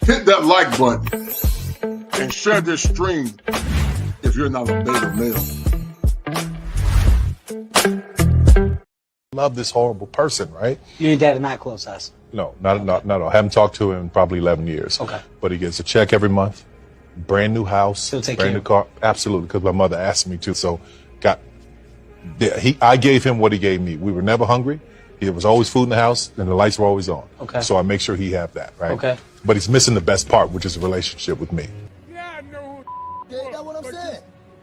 Hit that like button and share this stream if you're not a beta male. Love this horrible person, right? You and Dad are not close, us. No, not at all. Haven't talked to him in probably 11 years. Okay. But he gets a check every month, brand new house, He'll take brand care new of car. Absolutely, because my mother asked me to. So, I gave him what he gave me. We were never hungry. There was always food in the house, and the lights were always on. Okay. So I make sure he have that, right? Okay. But he's missing the best part, which is a relationship with me. Yeah, I know. Yeah, that's what I'm saying.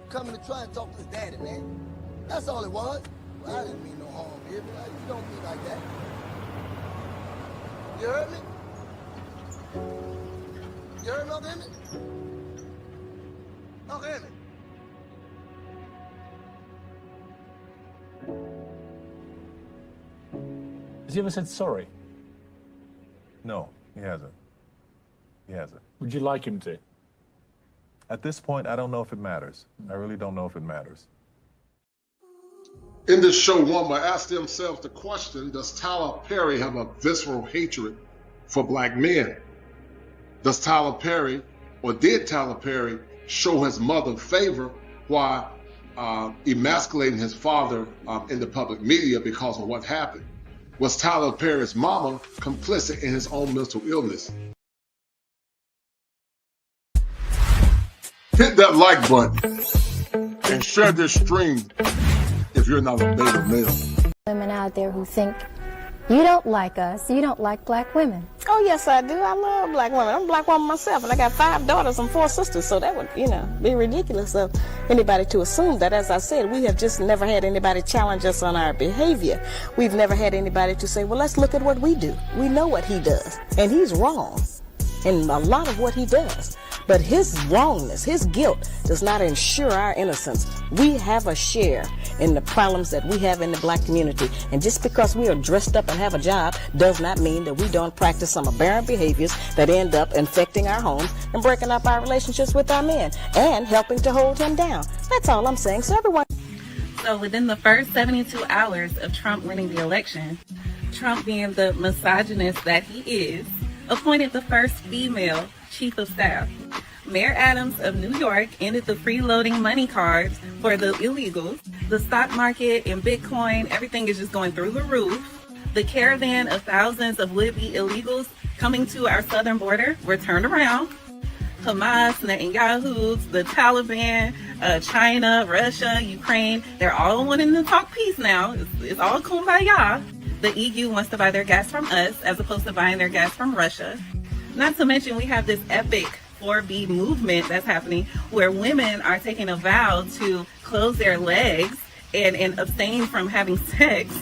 Coming to try and talk to his daddy, man. That's all it was. Well, I didn't mean no harm, here, but you don't mean like that. You heard me? You heard me, Uncle Emmett? Uncle Emmett. Has he ever said sorry? No, he hasn't. He hasn't. Would you like him to? At this point, I don't know if it matters. I really don't know if it matters. In this show, one will ask themselves the question, does Tyler Perry have a visceral hatred for black men? Does Tyler Perry, or did Tyler Perry, show his mother favor while emasculating his father in the public media because of what happened? Was Tyler Perry's mama complicit in his own mental illness? Hit that like button and share this stream if you're not a beta male. Women out there who think you don't like us, you don't like black women. Oh, yes, I do. I love black women. I'm a black woman myself, and I got 5 daughters and 4 sisters, so that would, be ridiculous of anybody to assume that. As I said, we have just never had anybody challenge us on our behavior. We've never had anybody to say, well, let's look at what we do. We know what he does, and he's wrong in a lot of what he does. But his wrongness, his guilt, does not ensure our innocence. We have a share in the problems that we have in the black community. And just because we are dressed up and have a job does not mean that we don't practice some aberrant behaviors that end up infecting our homes and breaking up our relationships with our men and helping to hold him down. That's all I'm saying. So everyone. So within the first 72 hours of Trump winning the election, Trump, being the misogynist that he is, appointed the first female chief of staff. Mayor Adams of New York ended the freeloading money cards for the illegals. The stock market and Bitcoin, everything is just going through the roof. The caravan of thousands of would-be illegals coming to our southern border were turned around. Hamas, Netanyahu, the Taliban, China, Russia, Ukraine, they're all wanting to talk peace now. It's all kumbaya. The EU wants to buy their gas from us as opposed to buying their gas from Russia. Not to mention we have this epic 4B movement that's happening where women are taking a vow to close their legs and abstain from having sex.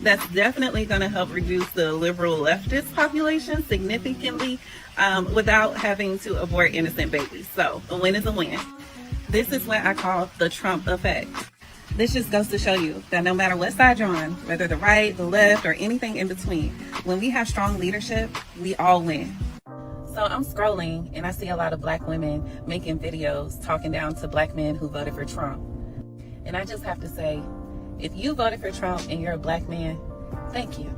That's definitely going to help reduce the liberal leftist population significantly without having to abort innocent babies. So a win is a win. This is what I call the Trump effect. This just goes to show you that no matter what side you're on, whether the right, the left, or anything in between, when we have strong leadership, we all win. So I'm scrolling and I see a lot of black women making videos talking down to black men who voted for Trump. And I just have to say, if you voted for Trump and you're a black man, thank you.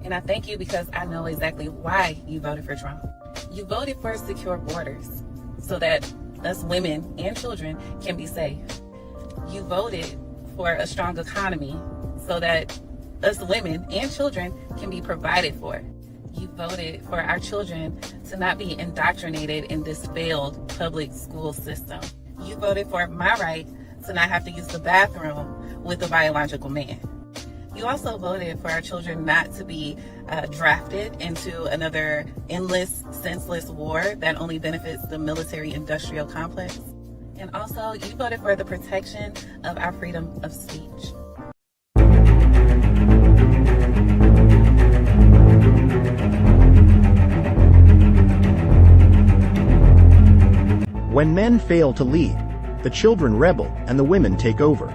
And I thank you because I know exactly why you voted for Trump. You voted for secure borders so that us women and children can be safe. You voted for a strong economy so that us women and children can be provided for. You voted for our children to not be indoctrinated in this failed public school system. You voted for my right to not have to use the bathroom with a biological man. You also voted for our children not to be drafted into another endless, senseless war that only benefits the military-industrial complex. And also, you voted for the protection of our freedom of speech. When men fail to lead, the children rebel and the women take over.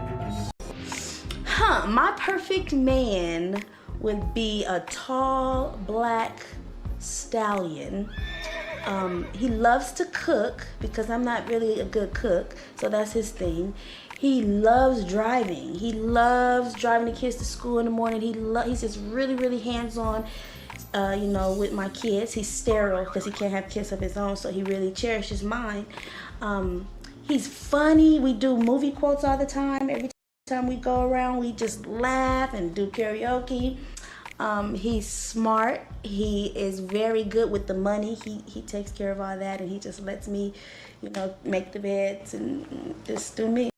My perfect man would be a tall, black stallion. He loves to cook because I'm not really a good cook, so that's his thing. He loves driving. He loves driving the kids to school in the morning. He's just really, really hands-on. you know, with my kids. He's sterile because he can't have kids of his own, so he really cherishes mine. He's funny. We do movie quotes all the time. Every time we go around, we just laugh and do karaoke. He's smart. He is very good with the money. He takes care of all that, and he just lets me, you know, make the beds and just do me.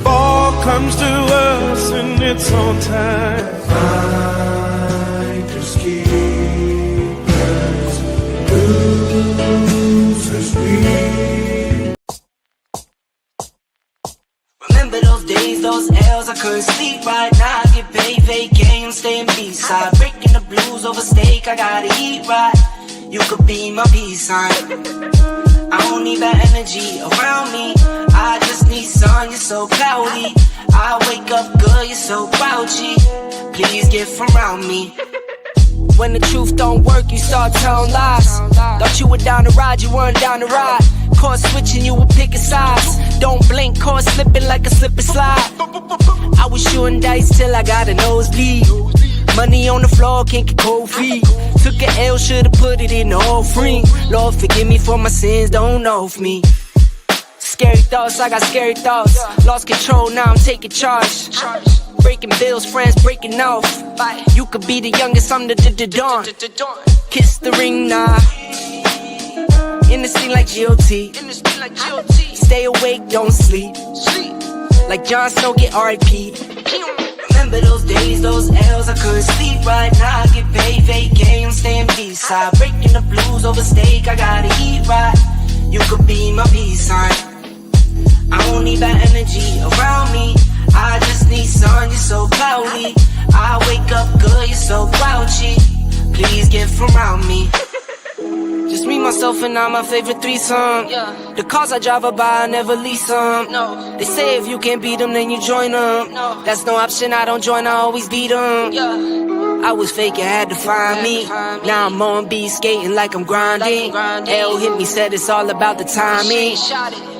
Fall comes to us in its own time. Finders keepers, losers we. Remember those days, those L's, I couldn't sleep right now. I get paid, vacay, I'm staying B-side. Breaking the blues over steak, I gotta eat right. You could be my peace sign. I don't need that energy around me. I just need sun, you're so cloudy. I wake up good, you're so grouchy. Please get from around me. When the truth don't work, you start telling lies. Thought you were down to ride, you weren't down to ride. Caught switching, you were picking sides. Don't blink, caught slipping like a slip and slide. I was shooting dice till I got a nosebleed. Money on the floor, can't get cold feet. Took an L, should've put it in the offering. Lord, forgive me for my sins, don't know of me. Scary thoughts, I got scary thoughts. Lost control, now I'm taking charge. Breaking bills, friends breaking off. You could be the youngest, I'm the dawn. Kiss the ring, nah. In the scene like GOT. Stay awake, don't sleep. Like Jon Snow, get R.I.P. Remember those days, those L's, I couldn't sleep right now. I get paid, vacay, I'm staying B-side. Breaking the blues over steak, I gotta eat right. You could be my peace sign. I don't need that energy around me. I just need sun, you're so cloudy. I wake up good, you're so grouchy. Please get from around me. Just me, myself, and I, my favorite threesome. The cars I drive by, I never lease them. They say if you can't beat them, then you join them. That's no option, I don't join, I always beat them. I was fake, it had to find me. Now I'm on beat, skating like I'm grinding. L hit me, said it's all about the timing.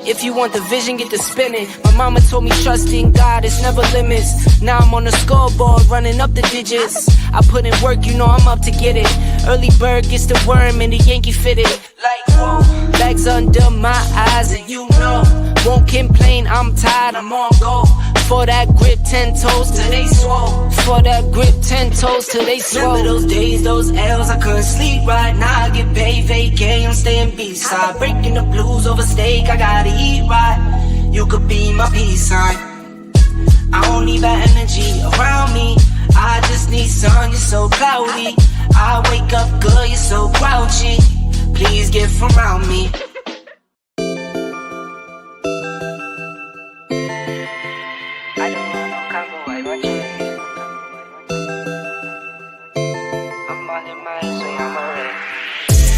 If you want the vision, get to spinning. My mama told me trust in God, it's never limits. Now I'm on the scoreboard, running up the digits. I put in work, you know I'm up to get it. Early bird gets the worm and the Yankee fitted. Like whoa, bags under my eyes and you know. Won't complain, I'm tired, I'm on go. For that grip, 10 toes till they swole. For that grip, 10 toes till they swole. Remember those days, those L's, I couldn't sleep right now. I get paid, vacay, I'm staying B-side. Breaking the blues over steak, I gotta eat right. You could be my peace sign. I don't need that energy around me. I just need sun, you're so cloudy. I wake up good, you're so grouchy. Please get from around me.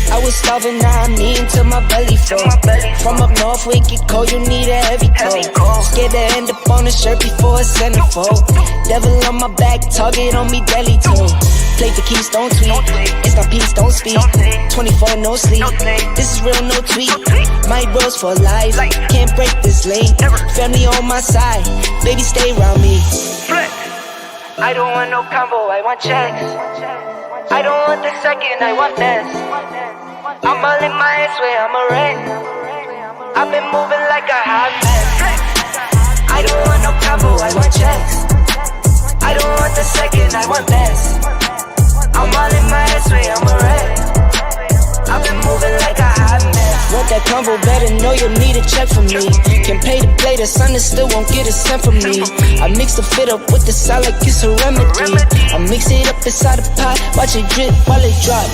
I was starving, now I'm eating till my belly full. From up north, we get cold, you need a heavy coat. Scared to end up on a shirt before a centerfold. Devil on my back, target on me, deadly too. Play for keys, don't tweet. It's not peace, don't speak. 24, no sleep. This is real, no tweet. My bros for life, can't break this link. Family on my side, baby stay around me. I don't want no combo, I want checks. I don't want the second, I want this. I'm all in my ass way, I'm a wreck. I've been moving like a hot mess. I don't want no combo, I want checks. I don't want the second, I want this. I'm all in my ass way, I'm a wreck. I've been moving like a hot mess. Want that combo, better know you'll need a check from me. Can pay to play, the sun and still won't get a cent from me. I mix the fit up with the side like it's a remedy. I mix it up inside the pot, watch it drip while it drop.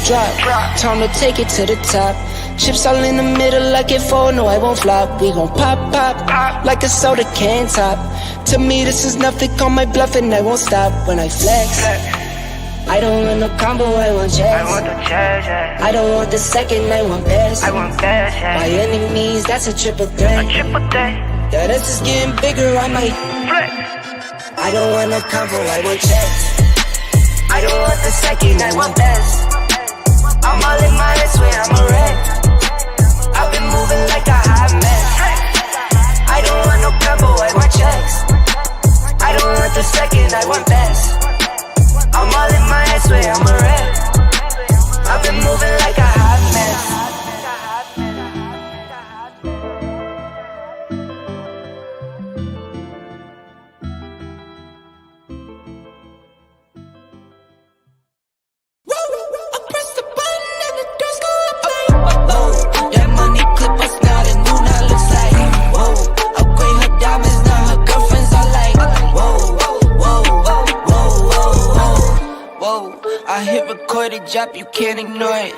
Time to take it to the top. Chips all in the middle like it fall, no I won't flop. We gon' pop like a soda can top. To me this is nothing, call my bluff and I won't stop when I flex. I don't want no combo, I want checks. I want the checks, yeah. I don't want the second, I want best. I want best, yeah. By any means, that's a triple threat. A triple threat. Yeah, this is getting bigger, I might flex. I don't want no combo, I want checks. I don't want the second, I want best. I'm all in my ass way, I'm a wreck. I've been moving like a hot mess. I don't want no combo, I want checks. I don't want the second, I want best. I'm all in my ass way, I'm a wreck. Whoa, I hit record it, drop, you can't ignore it.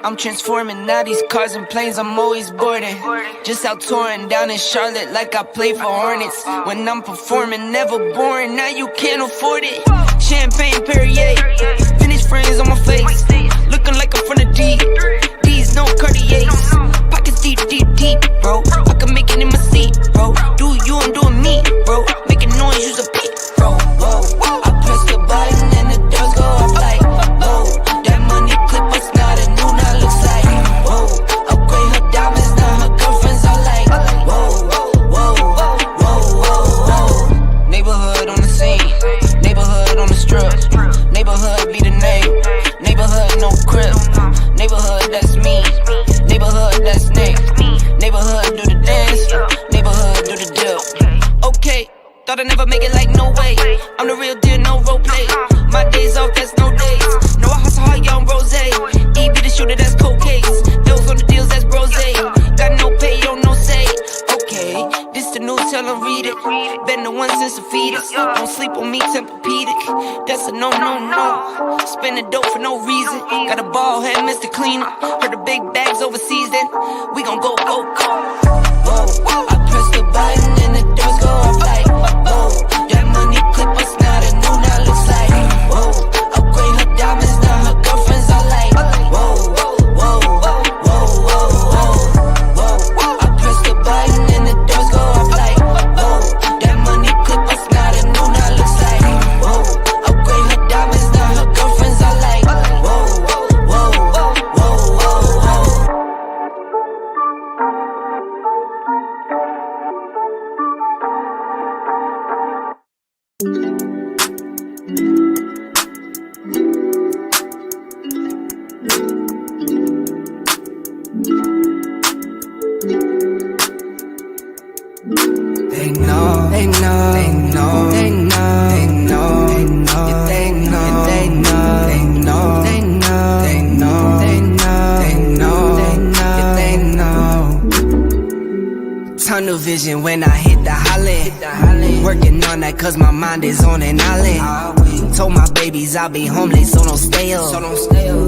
I'm transforming now these cars and planes, I'm always boarding. Just out touring down in Charlotte like I play for Hornets. When I'm performing, never boring, now you can't afford it. Champagne Perrier, finished friends on my face. Looking like I'm from the deep, these no Cartiers. Pockets deep, deep, deep, bro. I can make it in my seat, bro. Do you, I'm doing me, bro. Making noise, use a beat, bro. Whoa, I press the button and the doors go off like, whoa. That money clip was not a new, now looks like, whoa. Upgrade her diamonds, now her girlfriends are like, whoa, whoa, whoa, whoa. Neighborhood on the scene, neighborhood on the strip. Neighborhood be the name, neighborhood no crib. Neighborhood that's me, neighborhood that's Nick. Neighborhood do the dance, neighborhood do the dip. Okay, thought I'd never make it like no way. I'm the real deal, no role play. My days off, that's no days. No, I hustle hard, young rose. E be the shooter, that's cold case. Bills on the deals, that's brose. Got no pay, don't no say. Okay, this the news, tell them read it. Been the one since the fetus. Don't sleep on me, Tempur-Pedic. That's a no, no, no. Spending dope for no reason. Got a ball head, Mr. Cleaner. Heard the big bags overseas, then we gon' go, go, go. Whoa, I press the button and the doors go off like, whoa. That money clip was not a new, now looks like, whoa. Upgrade her diamonds, now her girlfriends are like, whoa, whoa, whoa, whoa, whoa. I press the button and the doors go off like, whoa. That money clip was not a new, now looks like, whoa. Upgrade her diamonds, now her girlfriends are like, whoa, whoa, whoa, whoa. They know, they know, they know, they know, they know, they know, they know, they know, they know, they know, they know, they know, they know, they know. Tunnel vision when I hit the holly. Working on that cause my mind is on an island. Told my babies I'll be homeless, so don't stay up.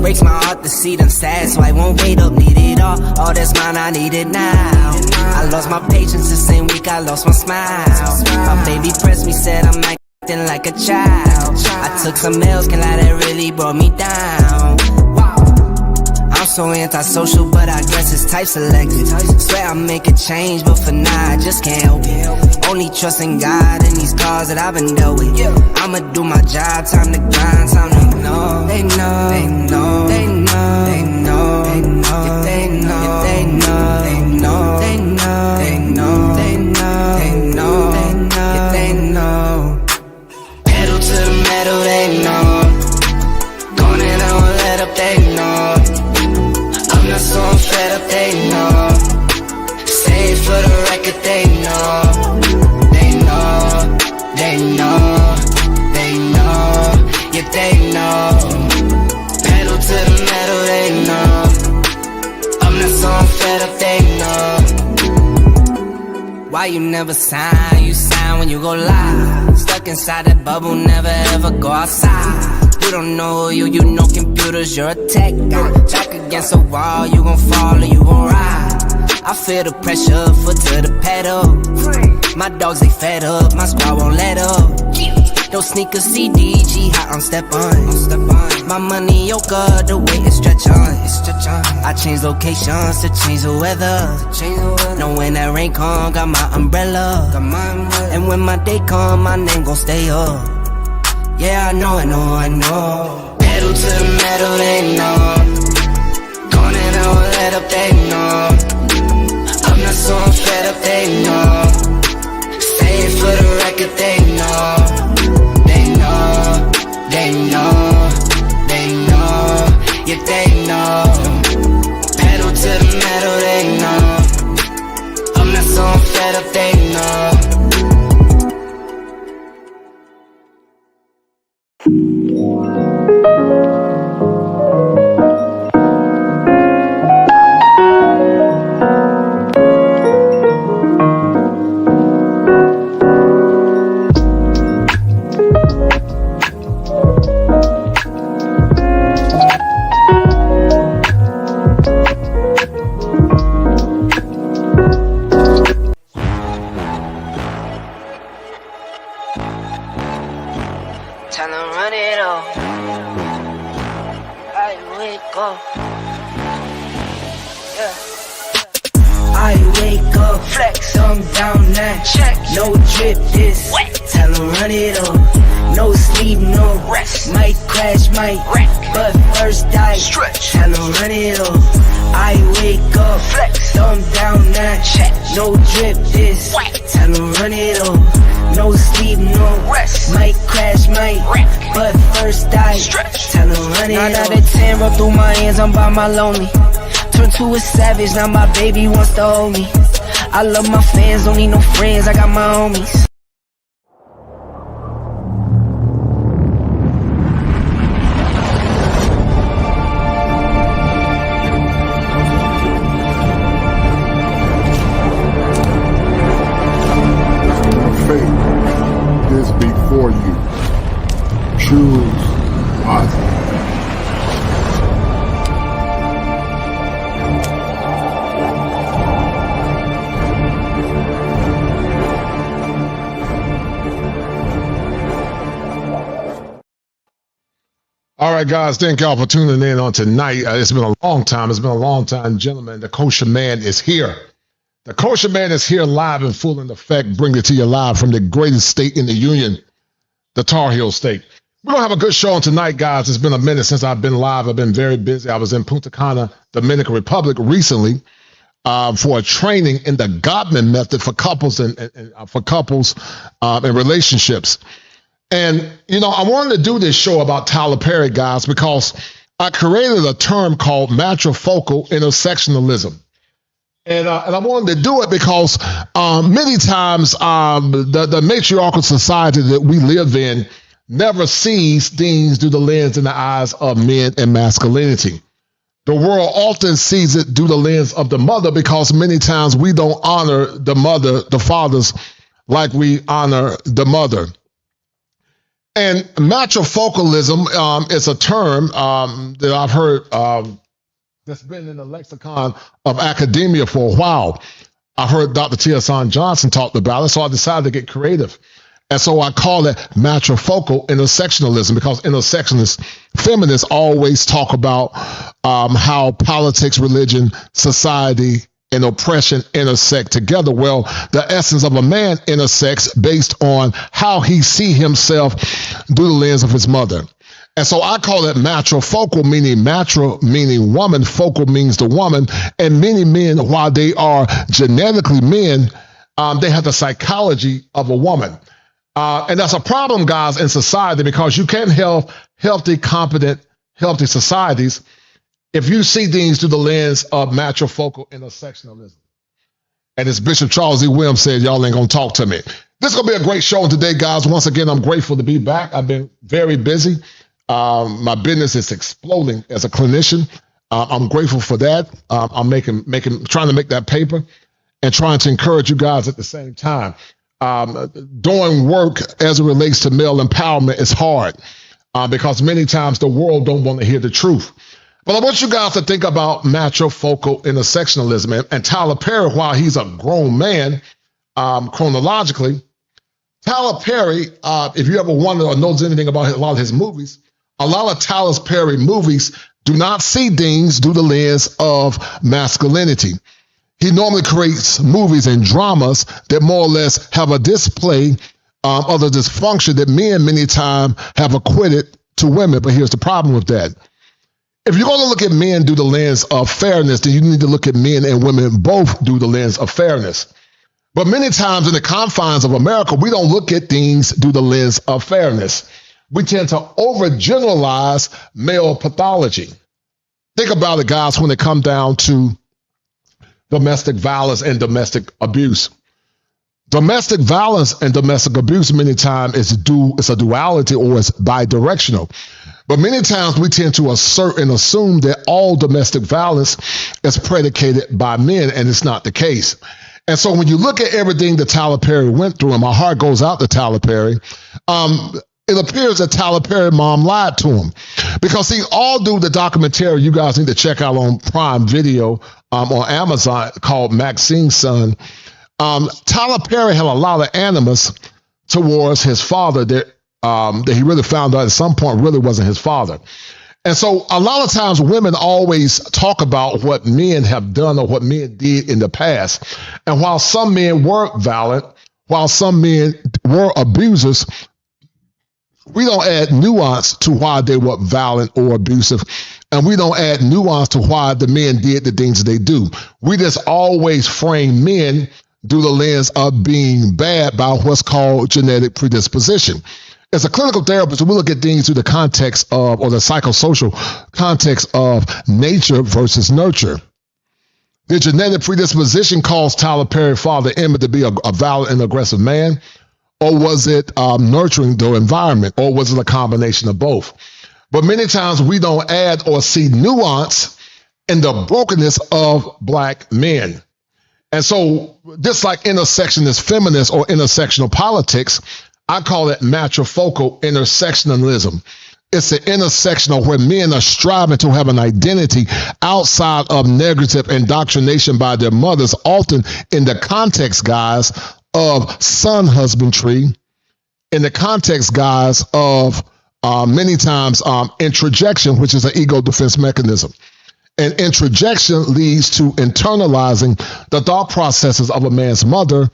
Breaks my heart to see them sad, so I won't wait up. Need it all that's mine, I need it now. I lost my patience the same week I lost my smile. My baby pressed me, said I'm acting like a child. I took some L's, can lie, that really brought me down. I'm so antisocial, but I guess it's type selected. Swear I'll make a change, but for now I just can't help it. Only trusting God in these scars that I've been dealt with. I'ma do my job, time to grind, time to know. They know, they know, they know, they know, they know, they know, they know, they know, they know, they know, they know, they know, they know, they know. Pedal to the metal, they know. Gone and I won't let up, they know. I'm not so I'm fed up, they know. Say it for the record, they know. They know, they know, they know. Yeah, they know. Pedal to the metal, they know. I'm not so I'm fed up, they know. Why you never sign? You sign when you go live. Stuck inside that bubble, never ever go outside. You don't know you know computers, you're a tech guy. Back against a wall, you gon' fall or you gon' ride. I feel the pressure, foot to the pedal. My dogs, they fed up, my squad won't let up. Those sneakers CDG, hot on step on. My money yoga, the weight is stretch on. I change locations to change the weather. Know when that rain come, got my umbrella. And when my day come, my name gon' stay up. Yeah, I know, I know, I know. Pedal to the metal, they know. Gone and I won't let up, they know. I'm not so I'm fed up, they know. Say it for the record, they know. They know, they know, they know. Yeah, they know. Pedal to the metal, they know. I'm not so I'm fed up, they know. wake up. I wake up, flex, thumb down now. Check, no drip, this wet. Tell 'em run it up. No sleep, no rest. Might crash, might wreck, but first die. Stretch, tell 'em run it up. I wake up, flex, thumb down now. Check, no drip, this wet. Tell 'em run it up. No sleep, no rest. Might crash, might wreck, but first die. Stretch, tell 'em run it up. 9 out of 10 roll through my hands, I'm by my lonely. Turned to a savage, now my baby wants to hold me. I love my fans, don't need no friends, I got my homies. Fate is before you. Choose wisely. All right, guys, thank y'all for tuning in on tonight. It's been a long time. It's been a long time, gentlemen. The Kosher Man is here. The Kosher Man is here live and full in effect, bring it to you live from the greatest state in the Union, the Tar Heel State. We're going to have a good show on tonight, guys. It's been a minute since I've been live. I've been very busy. I was in Punta Cana, Dominican Republic recently for a training in the Gottman method for couples and relationships. And, you know, I wanted to do this show about Tyler Perry, guys, because I created a term called matrifocal intersectionalism. And I wanted to do it because many times the matriarchal society that we live in never sees things through the lens and the eyes of men and masculinity. The world often sees it through the lens of the mother because many times we don't honor the mother, the fathers, like we honor the mother. And matrifocalism is a term that I've heard that's been in the lexicon of academia for a while. I heard Dr. T. Hassan Johnson talked about it, so I decided to get creative. And so I call it matrifocal intersectionalism because intersectionist feminists always talk about how politics, religion, society, and oppression intersect together. Well, the essence of a man intersects based on how he sees himself through the lens of his mother. And so I call it matrifocal, meaning matro, meaning woman, focal means the woman. And many men, while they are genetically men, they have the psychology of a woman. And that's a problem, guys, in society because you can't have healthy, competent, healthy societies if you see things through the lens of matrifocal intersectionalism. And as Bishop Charles E. Williams said, y'all ain't going to talk to me. This is going to be a great show today, guys. Once again, I'm grateful to be back. I've been very busy. My business is exploding as a clinician. I'm grateful for that. I'm trying to make that paper and trying to encourage you guys at the same time. Doing work as it relates to male empowerment is hard because many times the world don't want to hear the truth. But I want you guys to think about matrifocal intersectionalism. And Tyler Perry, while he's a grown man, chronologically, Tyler Perry, if you ever wonder or knows anything about a lot of his movies, a lot of Tyler Perry movies do not see things through the lens of masculinity. He normally creates movies and dramas that more or less have a display of the dysfunction that men many times have acquitted to women. But here's the problem with that. If you're going to look at men through the lens of fairness, then you need to look at men and women both through the lens of fairness. But many times in the confines of America, we don't look at things through the lens of fairness. We tend to overgeneralize male pathology. Think about it, guys, when it comes down to domestic violence and domestic abuse. Domestic violence and domestic abuse many times is a duality or it's bidirectional. But many times we tend to assert and assume that all domestic violence is predicated by men, and it's not the case. And so when you look at everything that Tyler Perry went through, and my heart goes out to Tyler Perry, it appears that Tyler Perry's mom lied to him. Because see, all through the documentary you guys need to check out on Prime Video on Amazon called Maxine's Son, Tyler Perry had a lot of animus towards his father that he really found out at some point really wasn't his father. And so a lot of times women always talk about what men have done or what men did in the past. And while some men were violent, while some men were abusers, we don't add nuance to why they were violent or abusive. And we don't add nuance to why the men did the things they do. We just always frame men through the lens of being bad by what's called genetic predisposition. As a clinical therapist, we look at things through the context of, or the psychosocial context of nature versus nurture. The genetic predisposition caused Tyler Perry's father Emmett to be a violent and aggressive man, or was it nurturing the environment, or was it a combination of both? But many times we don't add or see nuance in the brokenness of black men. And so just like intersectionist feminists or intersectional politics, I call it matrifocal intersectionalism. It's the intersection of where men are striving to have an identity outside of negative indoctrination by their mothers, often in the context, guys, of son husbandry, in the context, guys, of many times introjection, which is an ego defense mechanism. And introjection leads to internalizing the thought processes of a man's mother,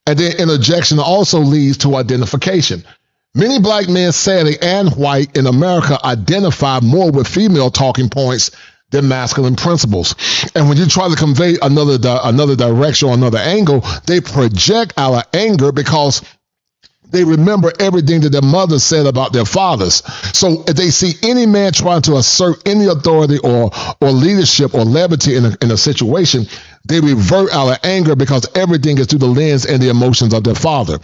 and then interjection also leads to identification. Many black men, sadly, and white in America identify more with female talking points than masculine principles. And when you try to convey another direction or another angle, they project our anger because they remember everything that their mothers said about their fathers. So if they see any man trying to assert any authority or leadership or levity in a situation, they revert our anger because everything is through the lens and the emotions of their father,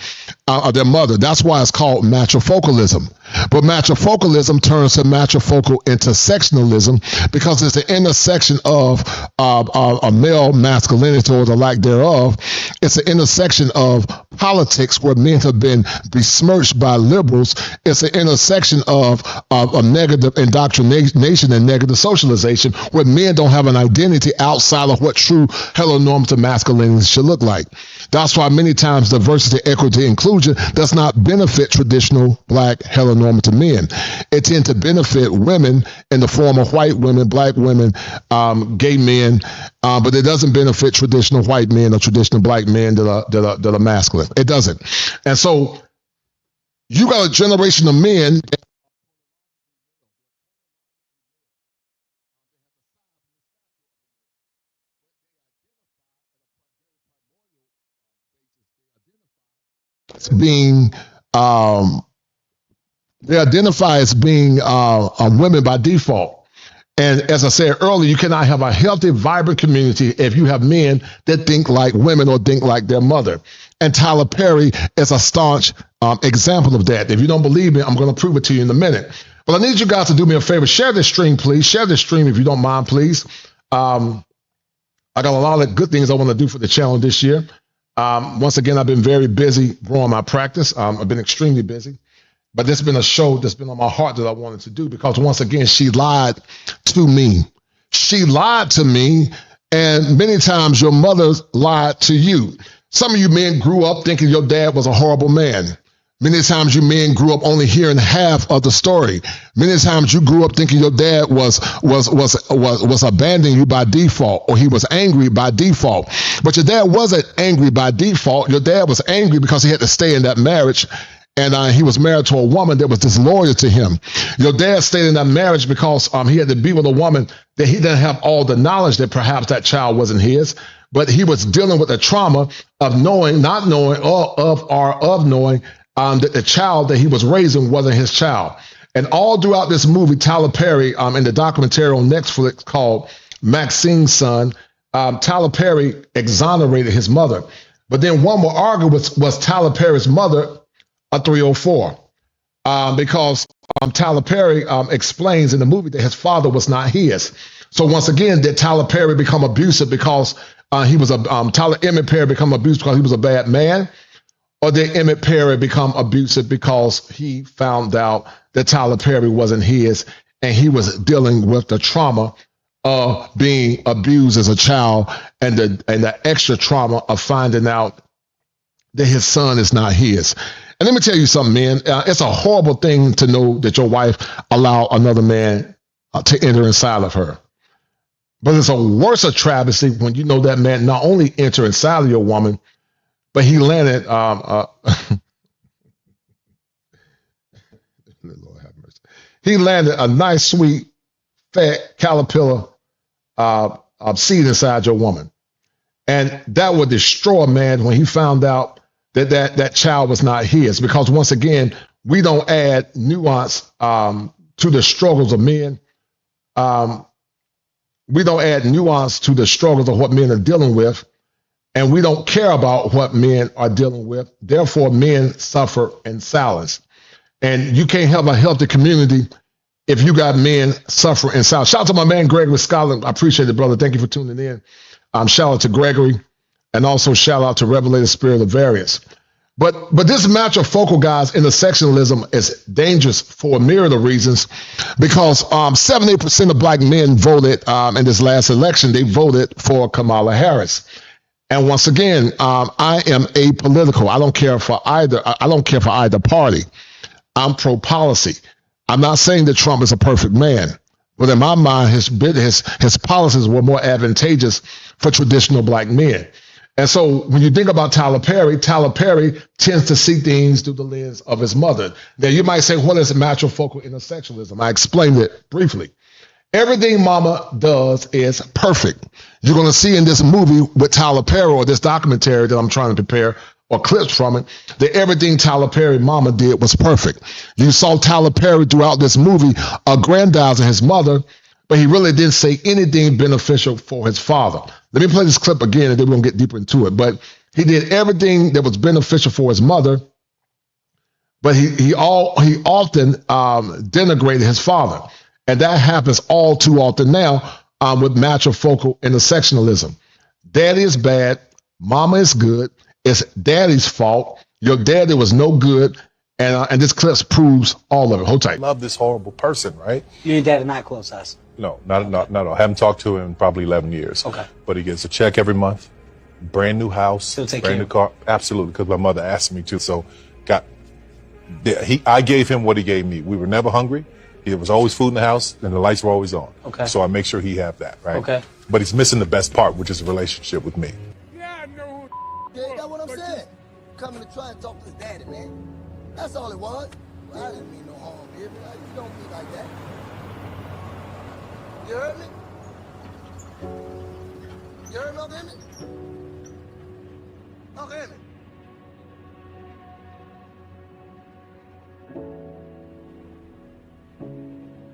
of their mother. That's why it's called matrifocalism. But matrifocalism turns to matrifocal intersectionalism because it's the intersection of a male masculinity or the lack thereof. It's the intersection of politics where men have been besmirched by liberals. It's the intersection of negative indoctrination and negative socialization where men don't have an identity outside of what true heteronormative masculinity should look like. That's why many times diversity, equity, inclusion does not benefit traditional black heteronormative men. It tends to benefit women in the form of white women, black women, gay men, but it doesn't benefit traditional white men or traditional black men that are masculine. It doesn't. And so you got a generation of men being they identify as being women by default. And as I said earlier, you cannot have a healthy, vibrant community if you have men that think like women or think like their mother. And Tyler Perry is a staunch example of that. If you don't believe me, I'm going to prove it to you in a minute. But I need you guys to do me a favor. Share this stream, please. Share this stream if you don't mind, please. I got a lot of good things I want to do for the channel this year. Once again, I've been very busy growing my practice. I've been extremely busy. But this has been a show that's been on my heart that I wanted to do because, once again, she lied to me. She lied to me, and many times your mother lied to you. Some of you men grew up thinking your dad was a horrible man. Many times you men grew up only hearing half of the story. Many times you grew up thinking your dad was abandoning you by default, or he was angry by default. But your dad wasn't angry by default. Your dad was angry because he had to stay in that marriage, and he was married to a woman that was disloyal to him. Your dad stayed in that marriage because he had to be with a woman that he didn't have all the knowledge that perhaps that child wasn't his, but he was dealing with the trauma of knowing, not knowing, or of knowing that the child that he was raising wasn't his child. And all throughout this movie, Tyler Perry, in the documentary on Netflix called Maxine's Son, Tyler Perry exonerated his mother. But then one will argue was Tyler Perry's mother a 304? Because Tyler Perry explains in the movie that his father was not his. So once again, did Tyler Perry become abusive because he was Emmett Perry become abusive because he was a bad man? Or did Emmett Perry become abusive because he found out that Tyler Perry wasn't his and he was dealing with the trauma of being abused as a child and the extra trauma of finding out that his son is not his? And let me tell you something, man. It's a horrible thing to know that your wife allowed another man to enter inside of her. But it's a worse travesty when you know that man not only entered inside of your woman, but he landed Lord have mercy. He landed a nice, sweet, fat caterpillar seed inside your woman. And that would destroy a man when he found out that child was not his. Because once again, we don't add nuance to the struggles of men. We don't add nuance to the struggles of what men are dealing with. And we don't care about what men are dealing with. Therefore, men suffer in silence. And you can't have a healthy community if you got men suffering in silence. Shout out to my man, Gregory Scotland. I appreciate it, brother. Thank you for tuning in. Shout out to Gregory. And also shout out to Revelated Spirit of Variance. But this matrifocal, guys, intersectionalism is dangerous for a myriad of reasons, because 78% of black men voted in this last election. They voted for Kamala Harris. And once again, I am apolitical. I don't care for either party. I'm pro-policy. I'm not saying that Trump is a perfect man, but in my mind, his policies were more advantageous for traditional black men. And so when you think about Tyler Perry tends to see things through the lens of his mother. Now you might say, what is matrifocal intersectionalism? I explained it briefly. Everything mama does is perfect. You're going to see in this movie with Tyler Perry, or this documentary that I'm trying to prepare, or clips from it, that everything Tyler Perry mama did was perfect. You saw Tyler Perry throughout this movie aggrandizing his mother, but he really didn't say anything beneficial for his father. Let me play this clip again, and then we're going to get deeper into it. But he did everything that was beneficial for his mother, but he often denigrated his father. And that happens all too often now with matrifocal intersectionalism. Daddy is bad, mama is good, it's daddy's fault, your daddy was no good, and this clip proves all of it. Hold tight. I love this horrible person, right? You and Dad are not close, us. No, not at all. I haven't talked to him in probably 11 years. Okay. But he gets a check every month, brand new house, He'll take brand care new car. Absolutely, because my mother asked me to. So I gave him what he gave me. We were never hungry. There was always food in the house, and the lights were always on. Okay. So I make sure he have that, right? Okay. But he's missing the best part, which is a relationship with me. Yeah, I know. Yeah, that's what I'm saying. Coming to try and talk to his daddy, man. That's all it was. I didn't mean no harm, baby. You don't be like that. You heard me? You heard me, Uncle Emmett? Uncle Emmett.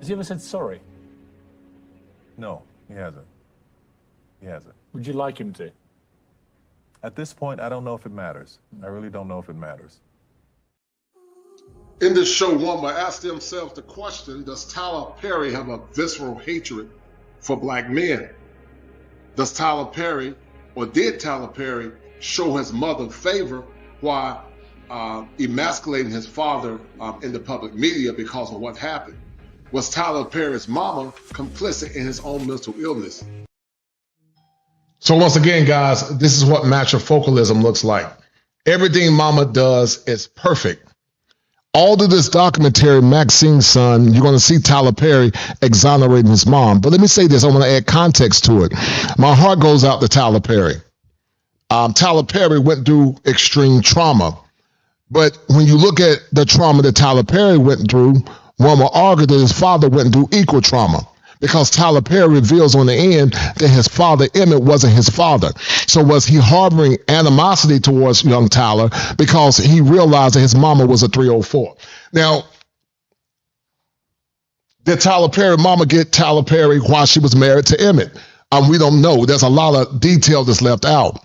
Has he ever said sorry? No, he hasn't. He hasn't. Would you like him to? At this point, I don't know if it matters. I really don't know if it matters. In this show, one will ask themselves the question, does Tyler Perry have a visceral hatred for black men? Does Tyler Perry, or did Tyler Perry, show his mother favor while emasculating his father in the public media because of what happened? Was Tyler Perry's mama complicit in his own mental illness? So once again, guys, this is what matrifocalism looks like. Everything mama does is perfect. All of this documentary, Maxine's Son, you're going to see Tyler Perry exonerating his mom. But let me say this, I want to add context to it. My heart goes out to Tyler Perry. Tyler Perry went through extreme trauma. But when you look at the trauma that Tyler Perry went through, one will argue that his father went through equal trauma, because Tyler Perry reveals on the end that his father, Emmett, wasn't his father. So was he harboring animosity towards young Tyler because he realized that his mama was a 304? Now, did Tyler Perry mama get Tyler Perry while she was married to Emmett? We don't know. There's a lot of detail that's left out.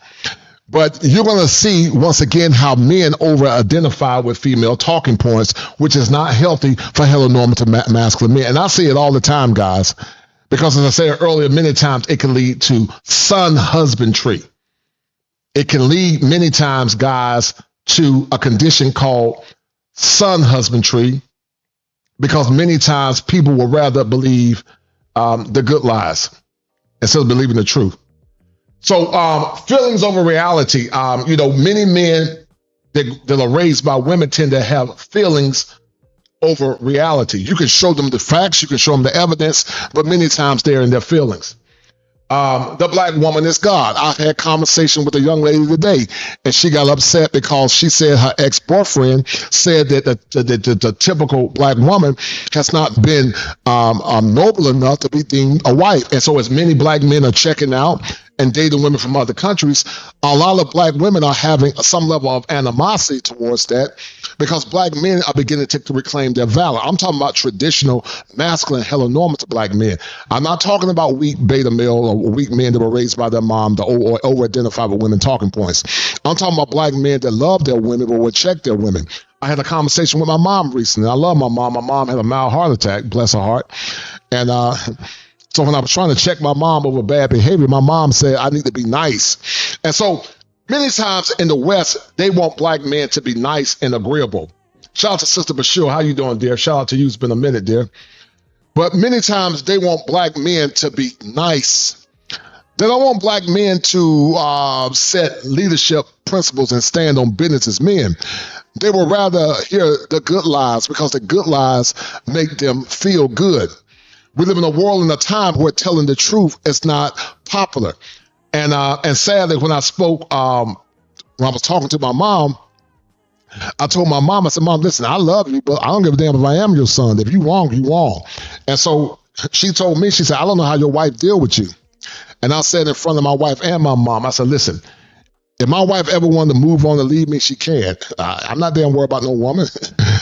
But you're going to see, once again, how men over-identify with female talking points, which is not healthy for heteronormative masculine men. And I see it all the time, guys, because as I said earlier, many times it can lead to son husbandry. It can lead many times, guys, to a condition called son husbandry, because many times people will rather believe the good lies instead of believing the truth. So feelings over reality, many men that are raised by women tend to have feelings over reality. You can show them the facts, you can show them the evidence, but many times they're in their feelings. The black woman is God. I had a conversation with a young lady today, and she got upset because she said her ex-boyfriend said that the typical black woman has not been noble enough to be deemed a wife. And so as many black men are checking out and dating women from other countries, a lot of black women are having some level of animosity towards that because black men are beginning to reclaim their valor. I'm talking about traditional, masculine, heteronormative black men. I'm not talking about weak beta male or weak men that were raised by their mom, or over-identified with women talking points. I'm talking about black men that love their women but would check their women. I had a conversation with my mom recently. I love my mom. My mom had a mild heart attack, bless her heart. And so when I was trying to check my mom over bad behavior, my mom said, I need to be nice. And so many times in the West, they want black men to be nice and agreeable. Shout out to Sister Bashir. How you doing, dear? Shout out to you. It's been a minute, dear. But many times they want black men to be nice. They don't want black men to set leadership principles and stand on business as men. They would rather hear the good lies because the good lies make them feel good. We live in a world and a time where telling the truth is not popular. And sadly, when I spoke, when I was talking to my mom, I told my mom, I said, Mom, listen, I love you, but I don't give a damn if I am your son. If you wrong, you wrong. And so she told me, she said, I don't know how your wife deal with you. And I said in front of my wife and my mom, I said, listen, if my wife ever wanted to move on and leave me, she can. I'm not damn worried about no woman.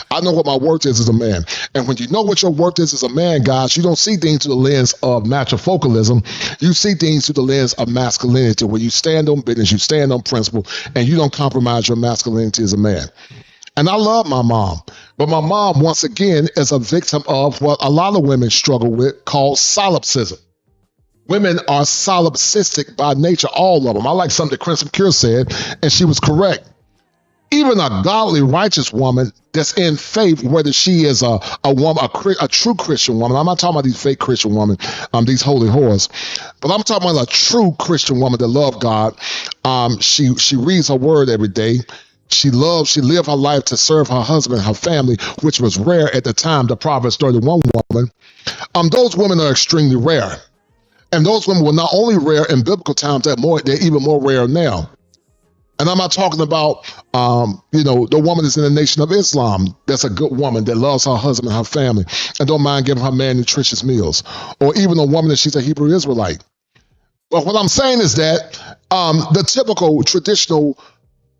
I know what my worth is as a man. And when you know what your worth is as a man, guys, you don't see things through the lens of matrifocalism. You see things through the lens of masculinity, where you stand on business, you stand on principle, and you don't compromise your masculinity as a man. And I love my mom. But my mom, once again, is a victim of what a lot of women struggle with, called solipsism. Women are solipsistic by nature, all of them. I like something that Crimson Cure said, and she was correct. Even a godly, righteous woman that's in faith, whether she is a woman, a true Christian woman. I'm not talking about these fake Christian women, these holy whores, but I'm talking about a true Christian woman that loves God. She reads her word every day. She lived her life to serve her husband and her family, which was rare at the time, the Proverbs 31 woman. Those women are extremely rare. And those women were not only rare in biblical times, they're even more rare now. And I'm not talking about, the woman that's in the Nation of Islam. That's a good woman that loves her husband and her family and don't mind giving her man nutritious meals. Or even a woman that she's a Hebrew Israelite. But what I'm saying is that the typical, traditional,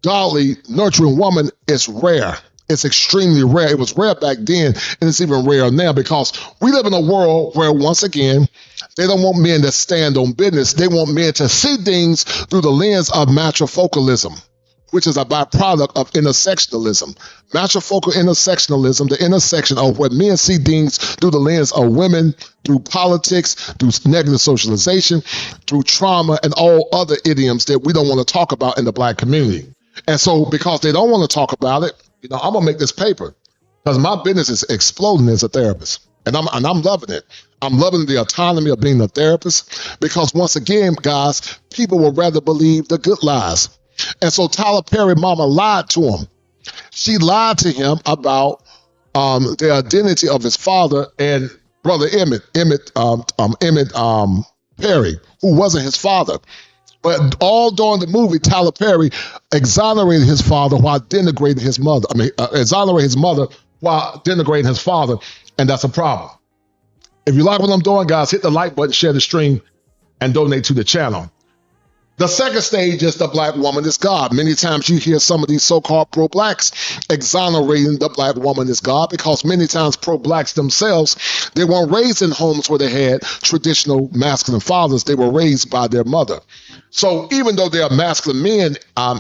godly, nurturing woman is rare. It's extremely rare. It was rare back then, and it's even rarer now because we live in a world where, once again, they don't want men to stand on business. They want men to see things through the lens of matrifocalism, which is a byproduct of intersectionalism. Matrifocal intersectionalism, the intersection of where men see things through the lens of women, through politics, through negative socialization, through trauma, and all other idioms that we don't want to talk about in the black community. And so because they don't want to talk about it, I'm going to make this paper because my business is exploding as a therapist. And I'm loving it. I'm loving the autonomy of being a therapist because, once again, guys, people will rather believe the good lies. And so Tyler Perry mama lied to him. She lied to him about the identity of his father and brother Emmett Perry, who wasn't his father. But all during the movie, Tyler Perry exonerated his father while denigrating his mother. Exonerated his mother while denigrating his father, and that's a problem. If you like what I'm doing, guys, hit the like button, share the stream, and donate to the channel. The second stage is the black woman is God. Many times you hear some of these so-called pro-blacks exonerating the black woman is God because many times pro-blacks themselves, they weren't raised in homes where they had traditional masculine fathers. They were raised by their mother. So even though they are masculine men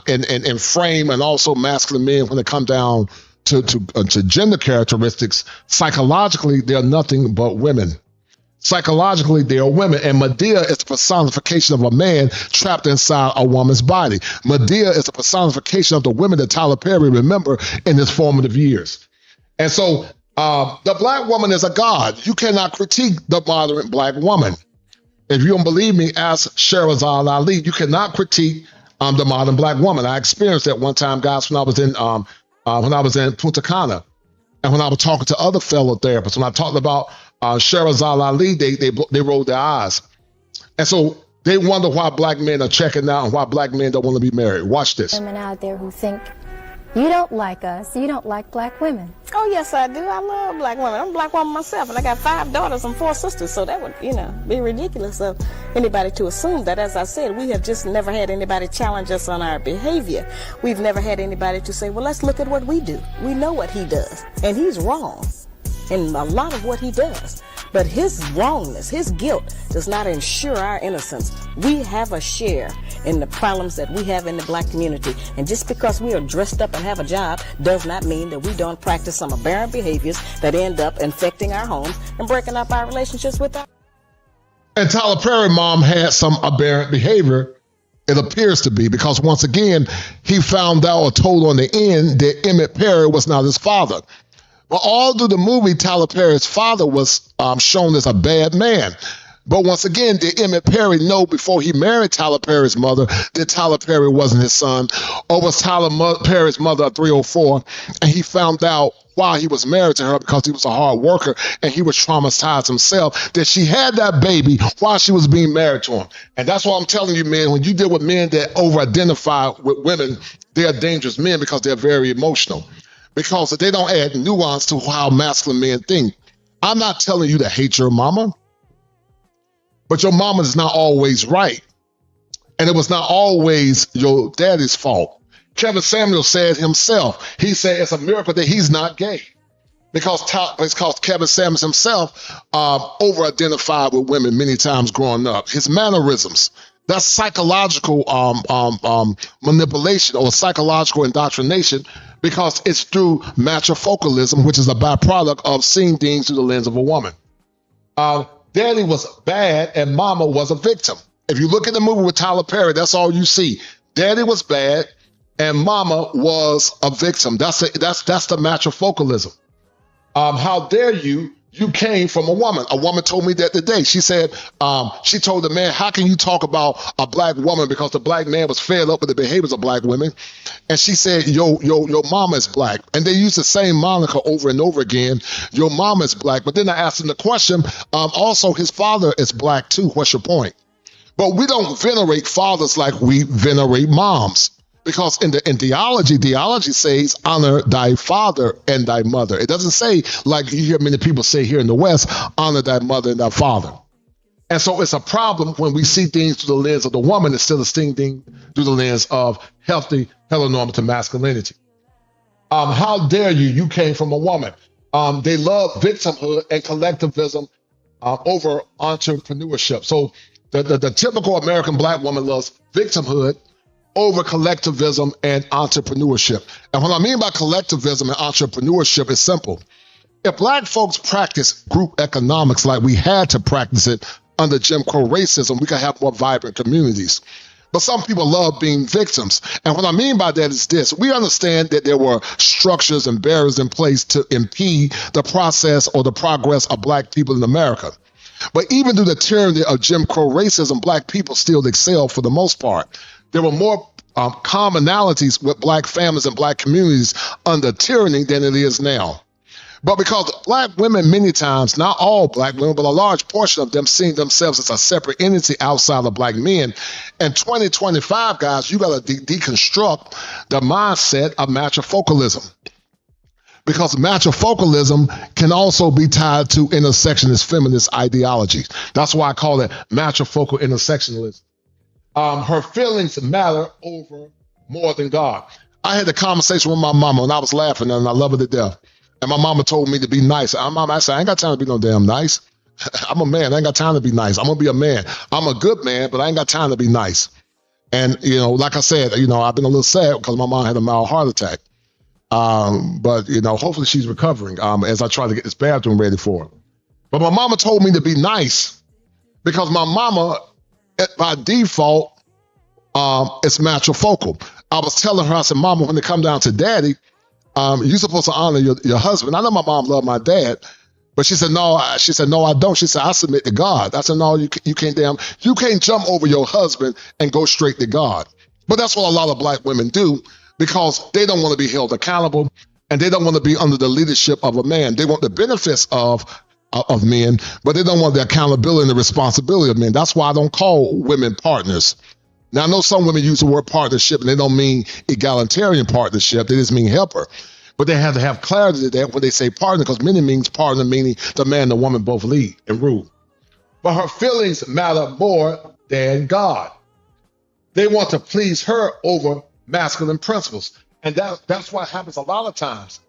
in frame and also masculine men when they come down to gender characteristics, psychologically, they're nothing but women. Psychologically, they are women, and Medea is the personification of a man trapped inside a woman's body. Medea is the personification of the women that Tyler Perry remember in his formative years. And so the black woman is a god. You cannot critique the modern black woman. If you don't believe me, ask Sherazade Ali. You cannot critique the modern black woman. I experienced that one time, guys, when I was in Punta Cana. And when I was talking to other fellow therapists, when I talked about Sherazade Ali, they rolled their eyes. And so they wonder why black men are checking out and why black men don't want to be married. Watch this. Women out there who think you don't like us, you don't like black women. Oh, yes, I do. I love black women. I'm a black woman myself, and I got 5 daughters and 4 sisters, so that would, be ridiculous of anybody to assume that. As I said, we have just never had anybody challenge us on our behavior. We've never had anybody to say, well, let's look at what we do. We know what he does, and he's wrong in a lot of what he does. But his wrongness, his guilt, does not ensure our innocence. We have a share in the problems that we have in the black community. And just because we are dressed up and have a job does not mean that we don't practice some aberrant behaviors that end up infecting our homes and breaking up our relationships with our... And Tyler Perry mom had some aberrant behavior, it appears to be, because once again, he found out or told on the end that Emmett Perry was not his father. But all through the movie, Tyler Perry's father was shown as a bad man. But once again, did Emmett Perry know before he married Tyler Perry's mother that Tyler Perry wasn't his son? Or was Tyler Perry's mother a 304? And he found out while he was married to her, because he was a hard worker and he was traumatized himself, that she had that baby while she was being married to him. And that's why I'm telling you, man, when you deal with men that over-identify with women, they're dangerous men because they're very emotional. Because they don't add nuance to how masculine men think. I'm not telling you to hate your mama, but your mama is not always right. And it was not always your daddy's fault. Kevin Samuel said himself, he said it's a miracle that he's not gay. Because Kevin Samuels himself over-identified with women many times growing up. His mannerisms, that's psychological manipulation or psychological indoctrination, because it's through matrifocalism, which is a byproduct of seeing things through the lens of a woman. Daddy was bad and mama was a victim. If you look at the movie with Tyler Perry, that's all you see. Daddy was bad and mama was a victim. That's the matrifocalism. How dare you? You came from a woman. A woman told me that today. She said, she told the man, how can you talk about a black woman? Because the black man was fed up with the behaviors of black women. And she said, your mama is black. And they use the same moniker over and over again. Your mama is black. But then I asked him the question, also his father is black too. What's your point? But we don't venerate fathers like we venerate moms. Because in theology says, honor thy father and thy mother. It doesn't say, like you hear many people say here in the West, honor thy mother and thy father. And so it's a problem when we see things through the lens of the woman instead of seeing things through the lens of healthy, heteronormative masculinity. How dare you? You came from a woman. They love victimhood and collectivism over entrepreneurship. So the typical American black woman loves victimhood over collectivism and entrepreneurship. And what I mean by collectivism and entrepreneurship is simple. If black folks practice group economics like we had to practice it under Jim Crow racism, we could have more vibrant communities. But some people love being victims. And what I mean by that is this. We understand that there were structures and barriers in place to impede the process or the progress of black people in America. But even through the tyranny of Jim Crow racism, black people still excel for the most part. There were more commonalities with black families and black communities under tyranny than it is now. But because black women, many times, not all black women, but a large portion of them seeing themselves as a separate entity outside of black men. In 2025, guys, you got to deconstruct the mindset of matrifocalism. Because matrifocalism can also be tied to intersectionist feminist ideologies. That's why I call it matrifocal intersectionalism. Her feelings matter over more than God. I had a conversation with my mama and I was laughing and I love her to death. And my mama told me to be nice. I said, I ain't got time to be no damn nice. I'm a man. I ain't got time to be nice. I'm going to be a man. I'm a good man, but I ain't got time to be nice. And, like I said, I've been a little sad because my mom had a mild heart attack. But, hopefully she's recovering as I try to get this bathroom ready for her. But my mama told me to be nice because my mama, by default, it's matrifocal. I was telling her, I said, Mama, when it come down to daddy, you're supposed to honor your husband. I know my mom loved my dad, but she said, no, I don't. She said, I submit to God. I said, no, you can't jump over your husband and go straight to God. But that's what a lot of black women do because they don't want to be held accountable. and they don't want to be under the leadership of a man. They want the benefits of men, but they don't want the accountability and the responsibility of men. That's why I don't call women partners. Now, I know some women use the word partnership, and they don't mean egalitarian partnership. They just mean helper. But they have to have clarity to that when they say partner, because many means partner, meaning the man and the woman both lead and rule. But her feelings matter more than God. They want to please her over masculine principles. And that's what happens a lot of times.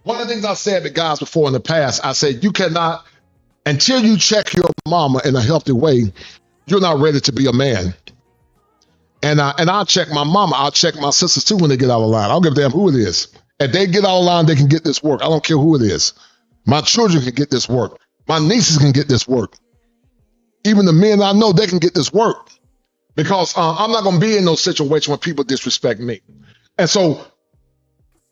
One of the things I said to guys before in the past, I said, you cannot, until you check your mama in a healthy way, you're not ready to be a man. And I'll check my mama. I'll check my sisters too when they get out of line. I don't give a damn who it is. If they get out of line, they can get this work. I don't care who it is. My children can get this work. My nieces can get this work. Even the men I know, they can get this work. Because I'm not going to be in those situations when people disrespect me. And so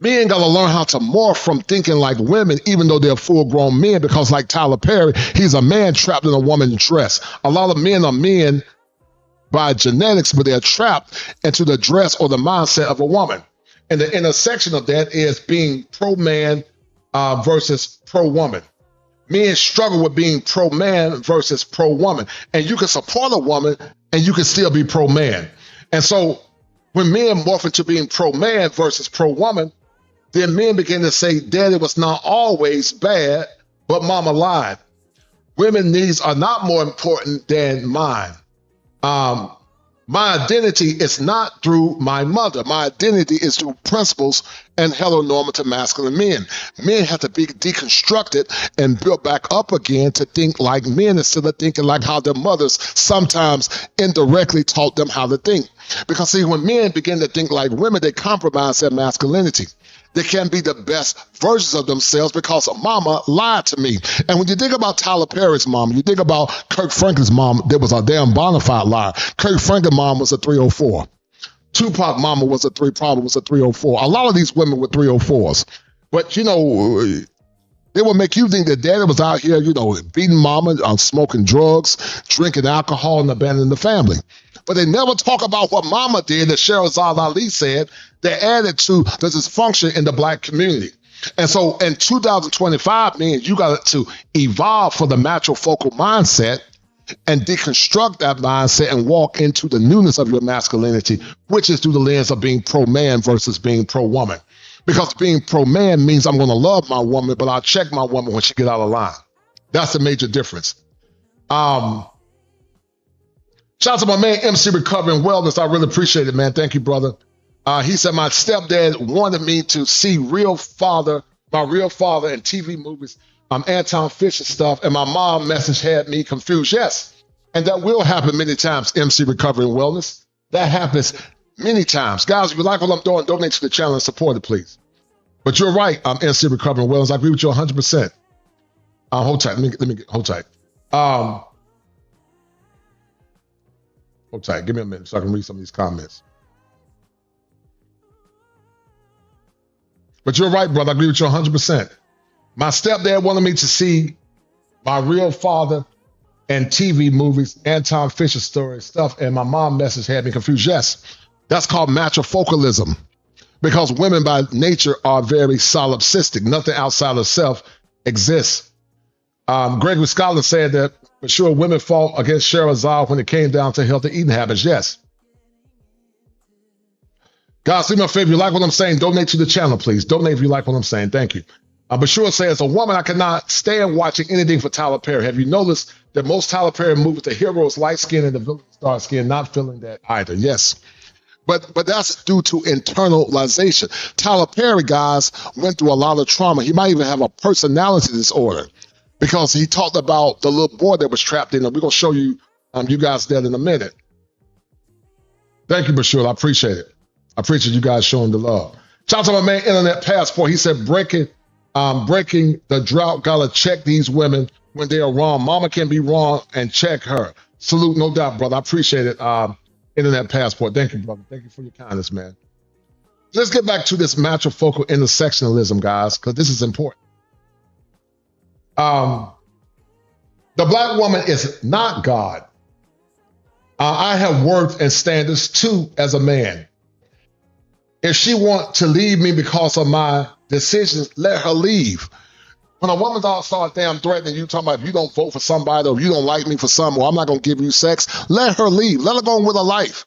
men got to learn how to morph from thinking like women, even though they're full-grown men, because like Tyler Perry, he's a man trapped in a woman's dress. A lot of men are men by genetics, but they're trapped into the dress or the mindset of a woman. And the intersection of that is being pro-man versus pro-woman. Men struggle with being pro-man versus pro-woman. And you can support a woman and you can still be pro-man. And so when men morph into being pro-man versus pro-woman, then men begin to say, Daddy was not always bad, but Mama lied. Women's needs are not more important than mine. My identity is not through my mother. My identity is through principles and heteronormative masculine men. Men have to be deconstructed and built back up again to think like men instead of thinking like how their mothers sometimes indirectly taught them how to think. Because see, when men begin to think like women, they compromise their masculinity. They can't be the best versions of themselves because mama lied to me. And when you think about Tyler Perry's mom, you think about Kirk Franklin's mom, there was a damn bona fide liar. Kirk Franklin's mom was a 304. Tupac mama was a 304. A lot of these women were 304s. But, you know, they will make you think that daddy was out here, you know, beating mama, smoking drugs, drinking alcohol, and abandoning the family. But they never talk about what mama did that Sherazade Ali said that added to the dysfunction in the black community. And so in 2025, man, you got to evolve for the matrifocal mindset and deconstruct that mindset and walk into the newness of your masculinity, which is through the lens of being pro-man versus being pro-woman. Because being pro-man means I'm going to love my woman, but I'll check my woman when she get out of line. That's the major difference. Shout out to my man, MC Recovery and Wellness. I really appreciate it, man. Thank you, brother. He said, my stepdad wanted me to see my real father in TV movies, Anton Fisher stuff, and my mom message had me confused. Yes, and that will happen many times, MC Recovery and Wellness. That happens many times. Guys, if you like what I'm doing, donate to the channel and support it, please. But you're right, MC Recovery and Wellness. I agree with you 100%. Hold tight. Let me hold tight. Hold tight. Give me a minute so I can read some of these comments. But you're right, brother. I agree with you 100%. My stepdad wanted me to see my real father and TV movies, Anton Fisher story stuff, and my mom message had me confused. Yes, that's called matrifocalism, because women by nature are very solipsistic. Nothing outside of self exists. Gregory Scotland said that for sure women fought against Sherazade when it came down to healthy eating habits. Yes. Guys, do me a favor. If you like what I'm saying, donate to the channel, please. Donate if you like what I'm saying. Thank you. Bashir says, a woman, I cannot stand watching anything for Tyler Perry. Have you noticed that most Tyler Perry movies, the hero is light skin and the villain is dark skin? Not feeling that either. Yes. But that's due to internalization. Tyler Perry, guys, went through a lot of trauma. He might even have a personality disorder because he talked about the little boy that was trapped in him. We're going to show you guys that in a minute. Thank you, Bashir. I appreciate it. I appreciate you guys showing the love. Shout out to my man, Internet Passport. He said, breaking the drought, gotta check these women when they are wrong. Mama can be wrong and check her. Salute, no doubt, brother. I appreciate it. Internet Passport. Thank you, brother. Thank you for your kindness, man. Let's get back to this matrifocal intersectionalism, guys, because this is important. The black woman is not God. I have worth and standards too as a man. If she want to leave me because of my decisions, let her leave. When a woman's all start damn threatening you, talking about if you don't vote for somebody or if you don't like me for something or I'm not going to give you sex, let her leave. Let her go on with her life.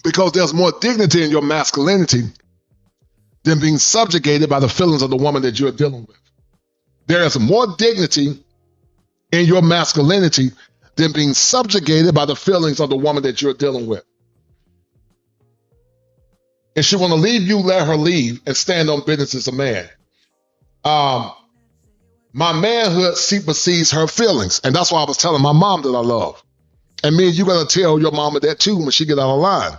Because there's more dignity in your masculinity than being subjugated by the feelings of the woman that you're dealing with. There is more dignity in your masculinity than being subjugated by the feelings of the woman that you're dealing with. If she want to leave you, let her leave and stand on business as a man. My manhood supersedes her feelings. And that's why I was telling my mom that I love. And me and you got to tell your mama that too when she get out of line.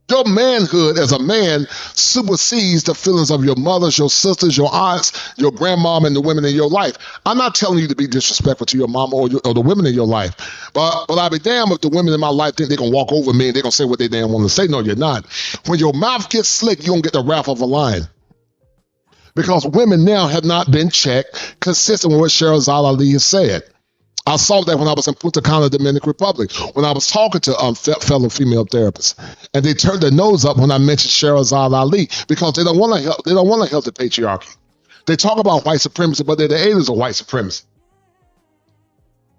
Your manhood as a man supersedes the feelings of your mothers, your sisters, your aunts, your grandmom, and the women in your life. I'm not telling you to be disrespectful to your mama or the women in your life, but I'll be damned if the women in my life think they're going to walk over me and they're going to say what they damn want to say. No, you're not. When your mouth gets slick, you don't get the wrath of a lion. Because women now have not been checked consistent with what Sherazade Ali has said. I saw that when I was in Punta Cana, Dominican Republic, when I was talking to fellow female therapists, and they turned their nose up when I mentioned Sherazade Ali because they don't want to help. They don't want to help the patriarchy. They talk about white supremacy, but they're the aiders of white supremacy.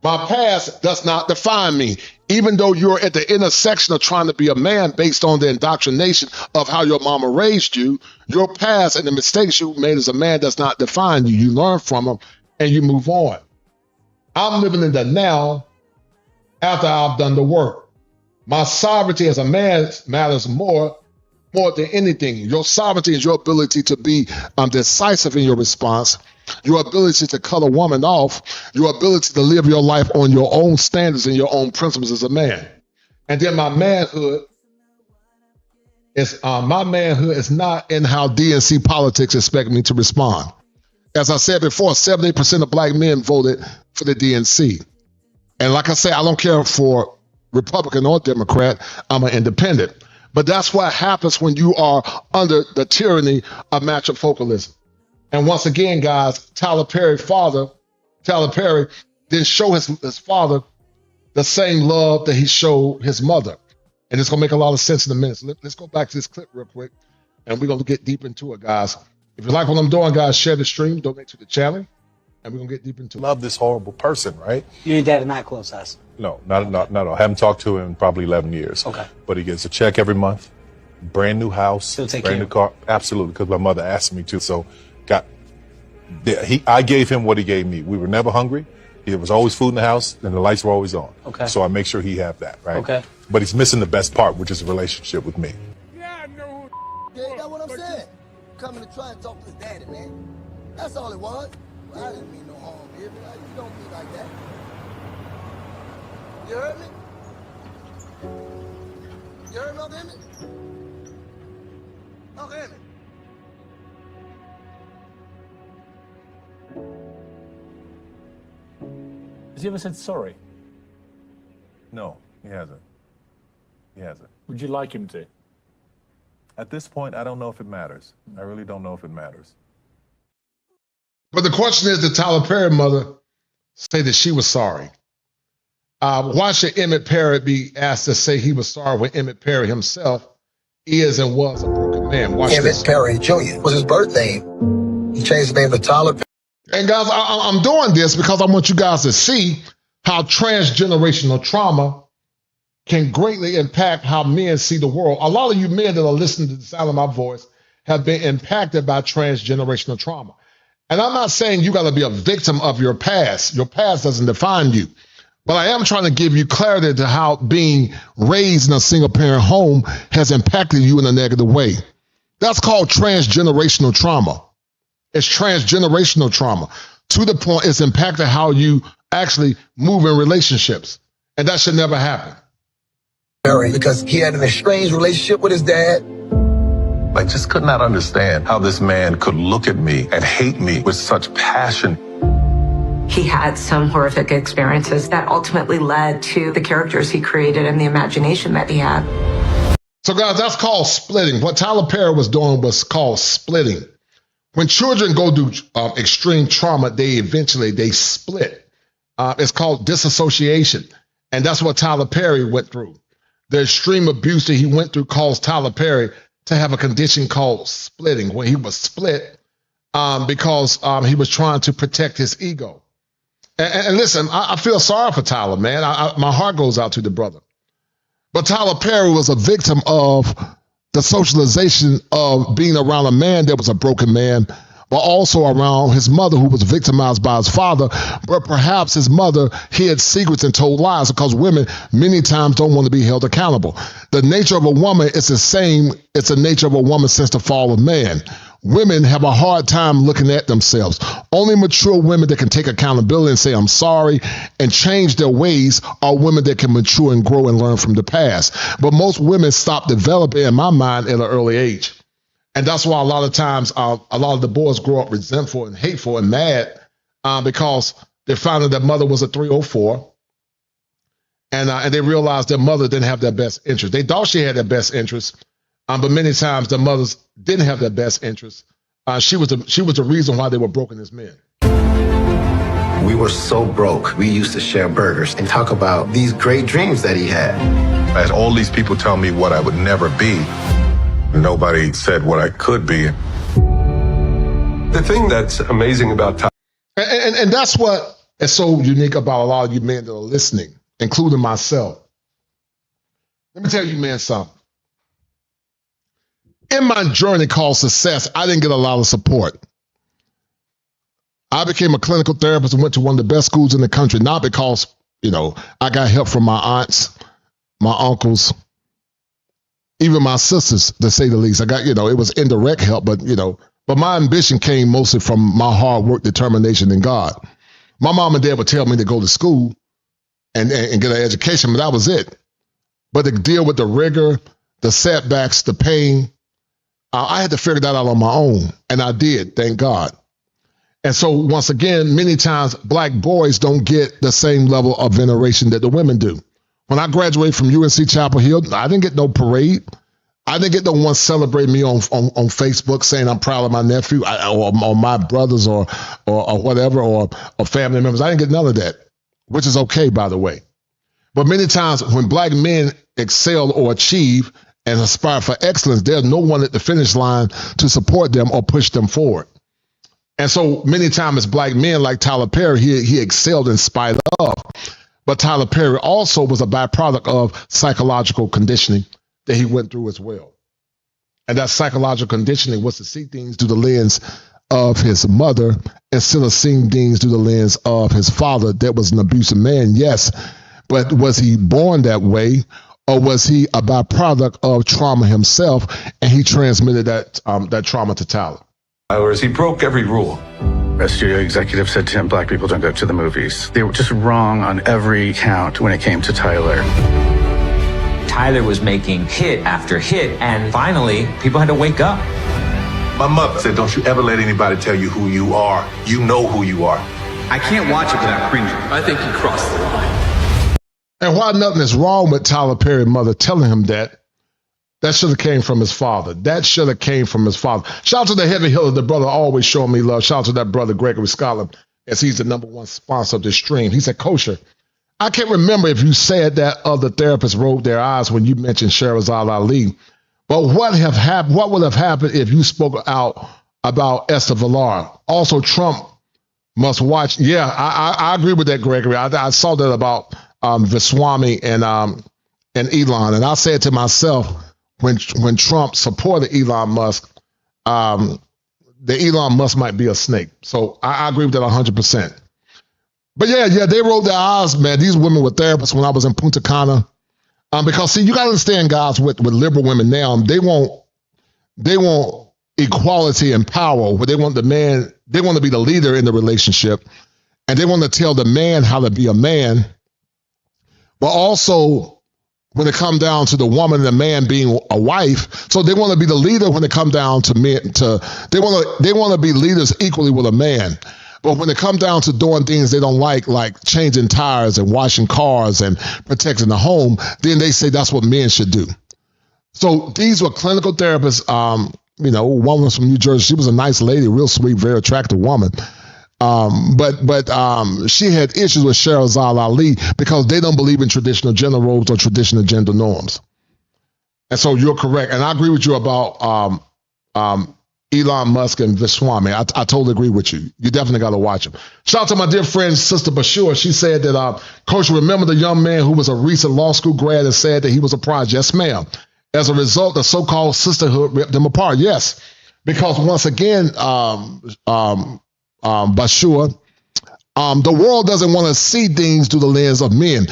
My past does not define me, even though you're at the intersection of trying to be a man based on the indoctrination of how your mama raised you. Your past and the mistakes you made as a man does not define you. You learn from them and you move on. I'm living in the now after I've done the work. My sovereignty as a man matters more than anything. Your sovereignty is your ability to be decisive in your response, your ability to cut a woman off, your ability to live your life on your own standards and your own principles as a man. And then my manhood is not in how DNC politics expect me to respond. As I said before, 70% of black men voted for the DNC. And like I say, I don't care for Republican or Democrat. I'm an independent. But that's what happens when you are under the tyranny of matrifocalism. And once again, guys, Tyler Perry didn't show his father the same love that he showed his mother. And it's going to make a lot of sense in a minute. So let's go back to this clip real quick, and we're going to get deep into it, guys. If you like what I'm doing, guys, share the stream, donate to the channel, and we're going to get deep into it. Love this horrible person, right? You and Dad are not close, us? No, not at all. I haven't talked to him in probably 11 years. Okay. But he gets a check every month, brand new house, He'll take brand care new car. Absolutely, because my mother asked me to. So I gave him what he gave me. We were never hungry. There was always food in the house, and the lights were always on. Okay. So I make sure he have that, right? Okay. But he's missing the best part, which is a relationship with me. Yeah, that's what I'm saying. Coming to try and talk to his daddy, man. That's all it was. I didn't mean no harm, baby. You don't be like that. You heard me? You heard me, Uncle Emmett? Uncle Emmett. Has he ever said sorry? No, he hasn't. He hasn't. Would you like him to? At this point, I don't know if it matters. I really don't know if it matters. But the question is, did Tyler Perry mother say that she was sorry? Why should Emmett Perry be asked to say he was sorry when Emmett Perry himself is and was a broken man? Watch Emmett this. Perry Jr. was his birth name. He changed his name to Tyler Perry. And guys, I'm doing this because I want you guys to see how transgenerational trauma can greatly impact how men see the world. A lot of you men that are listening to the sound of my voice have been impacted by transgenerational trauma. And I'm not saying you got to be a victim of your past. Your past doesn't define you. But I am trying to give you clarity to how being raised in a single parent home has impacted you in a negative way. That's called transgenerational trauma. It's transgenerational trauma to the point it's impacted how you actually move in relationships. And that should never happen. Because he had an estranged relationship with his dad. I just could not understand how this man could look at me and hate me with such passion. He had some horrific experiences that ultimately led to the characters he created and the imagination that he had. So guys, that's called splitting. What Tyler Perry was doing was called splitting. When children go through extreme trauma, they split. It's called disassociation. And that's what Tyler Perry went through. The extreme abuse that he went through caused Tyler Perry to have a condition called splitting, where he was split because he was trying to protect his ego. And listen, I feel sorry for Tyler, man. My heart goes out to the brother. But Tyler Perry was a victim of the socialization of being around a man that was a broken man, but also around his mother who was victimized by his father. But perhaps his mother hid secrets and told lies, because women many times don't want to be held accountable. The nature of a woman is the same. It's the nature of a woman since the fall of man. Women have a hard time looking at themselves. Only mature women that can take accountability and say, I'm sorry, and change their ways are women that can mature and grow and learn from the past. But most women stop developing, in my mind, at an early age. And that's why a lot of times, a lot of the boys grow up resentful and hateful and mad because they found that their mother was a 304. And they realized their mother didn't have their best interest. They thought she had their best interest. But many times the mothers didn't have their best interests. She was the reason why they were broken as men. We were so broke. We used to share burgers and talk about these great dreams that he had. As all these people tell me what I would never be, nobody said what I could be. The thing that's amazing about Tyler. And that's what is so unique about a lot of you men that are listening, including myself. Let me tell you, man, something. In my journey called success, I didn't get a lot of support. I became a clinical therapist and went to one of the best schools in the country, not because, I got help from my aunts, my uncles, even my sisters, to say the least. I got, it was indirect help, but my ambition came mostly from my hard work, determination, and God. My mom and dad would tell me to go to school and get an education, but that was it. But to deal with the rigor, the setbacks, the pain, I had to figure that out on my own, and I did, thank God. And so, once again, many times black boys don't get the same level of veneration that the women do. When I graduated from UNC Chapel Hill, I didn't get no parade. I didn't get no one celebrate me on Facebook saying I'm proud of my nephew or my brothers or whatever or family members. I didn't get none of that, which is okay, by the way. But many times when black men excel or achieve and aspire for excellence, there's no one at the finish line to support them or push them forward. And so many times black men like Tyler Perry, he excelled in spite of. But Tyler Perry also was a byproduct of psychological conditioning that he went through as well. And that psychological conditioning was to see things through the lens of his mother instead of seeing things through the lens of his father that was an abusive man, yes. But was he born that way? Or was he a byproduct of trauma himself, and he transmitted that trauma to Tyler? Whereas he broke every rule. A studio executive said to him, black people don't go to the movies. They were just wrong on every count when it came to Tyler. Tyler was making hit after hit, and finally, people had to wake up. My mother said, don't you ever let anybody tell you who you are. You know who you are. I can't watch it without cringing. I think he crossed the line. And while nothing is wrong with Tyler Perry's mother telling him that should have came from his father. That should have came from his father. Shout out to the heavy hitter, the brother always showing me love. Shout out to that brother, Gregory Scotland, as he's the #1 sponsor of this stream. He said, Kosher, I can't remember if you said that other therapists rolled their eyes when you mentioned Sherazade Ali, but what would have happened if you spoke out about Esther Villar? Also, Trump must watch. Yeah, I agree with that, Gregory. I saw that about Viswami and Elon, and I said to myself when Trump supported Elon Musk, the Elon Musk might be a snake. So I agree with that 100%. But yeah, they rolled their eyes, man. These women were therapists when I was in Punta Cana, because see, you got to understand, guys, with liberal women now, they want equality and power. Where they want the man, they want to be the leader in the relationship, and they want to tell the man how to be a man. But also, when it comes down to the woman and the man being a wife, so they want to be the leader when it comes down to men. They want to be leaders equally with a man. But when it comes down to doing things they don't like changing tires and washing cars and protecting the home, then they say that's what men should do. So these were clinical therapists. One was from New Jersey. She was a nice lady, real sweet, very attractive woman. But she had issues with Sherazade Ali because they don't believe in traditional gender roles or traditional gender norms. And so you're correct. And I agree with you about Elon Musk and Vishwami. I totally agree with you. You definitely got to watch him. Shout out to my dear friend, Sister Bashur. She said that, Coach, remember the young man who was a recent law school grad and said that he was a project? Yes, ma'am. As a result, the so-called sisterhood ripped them apart. Yes, because once again, Bashur, the world doesn't want to see things through the lens of men.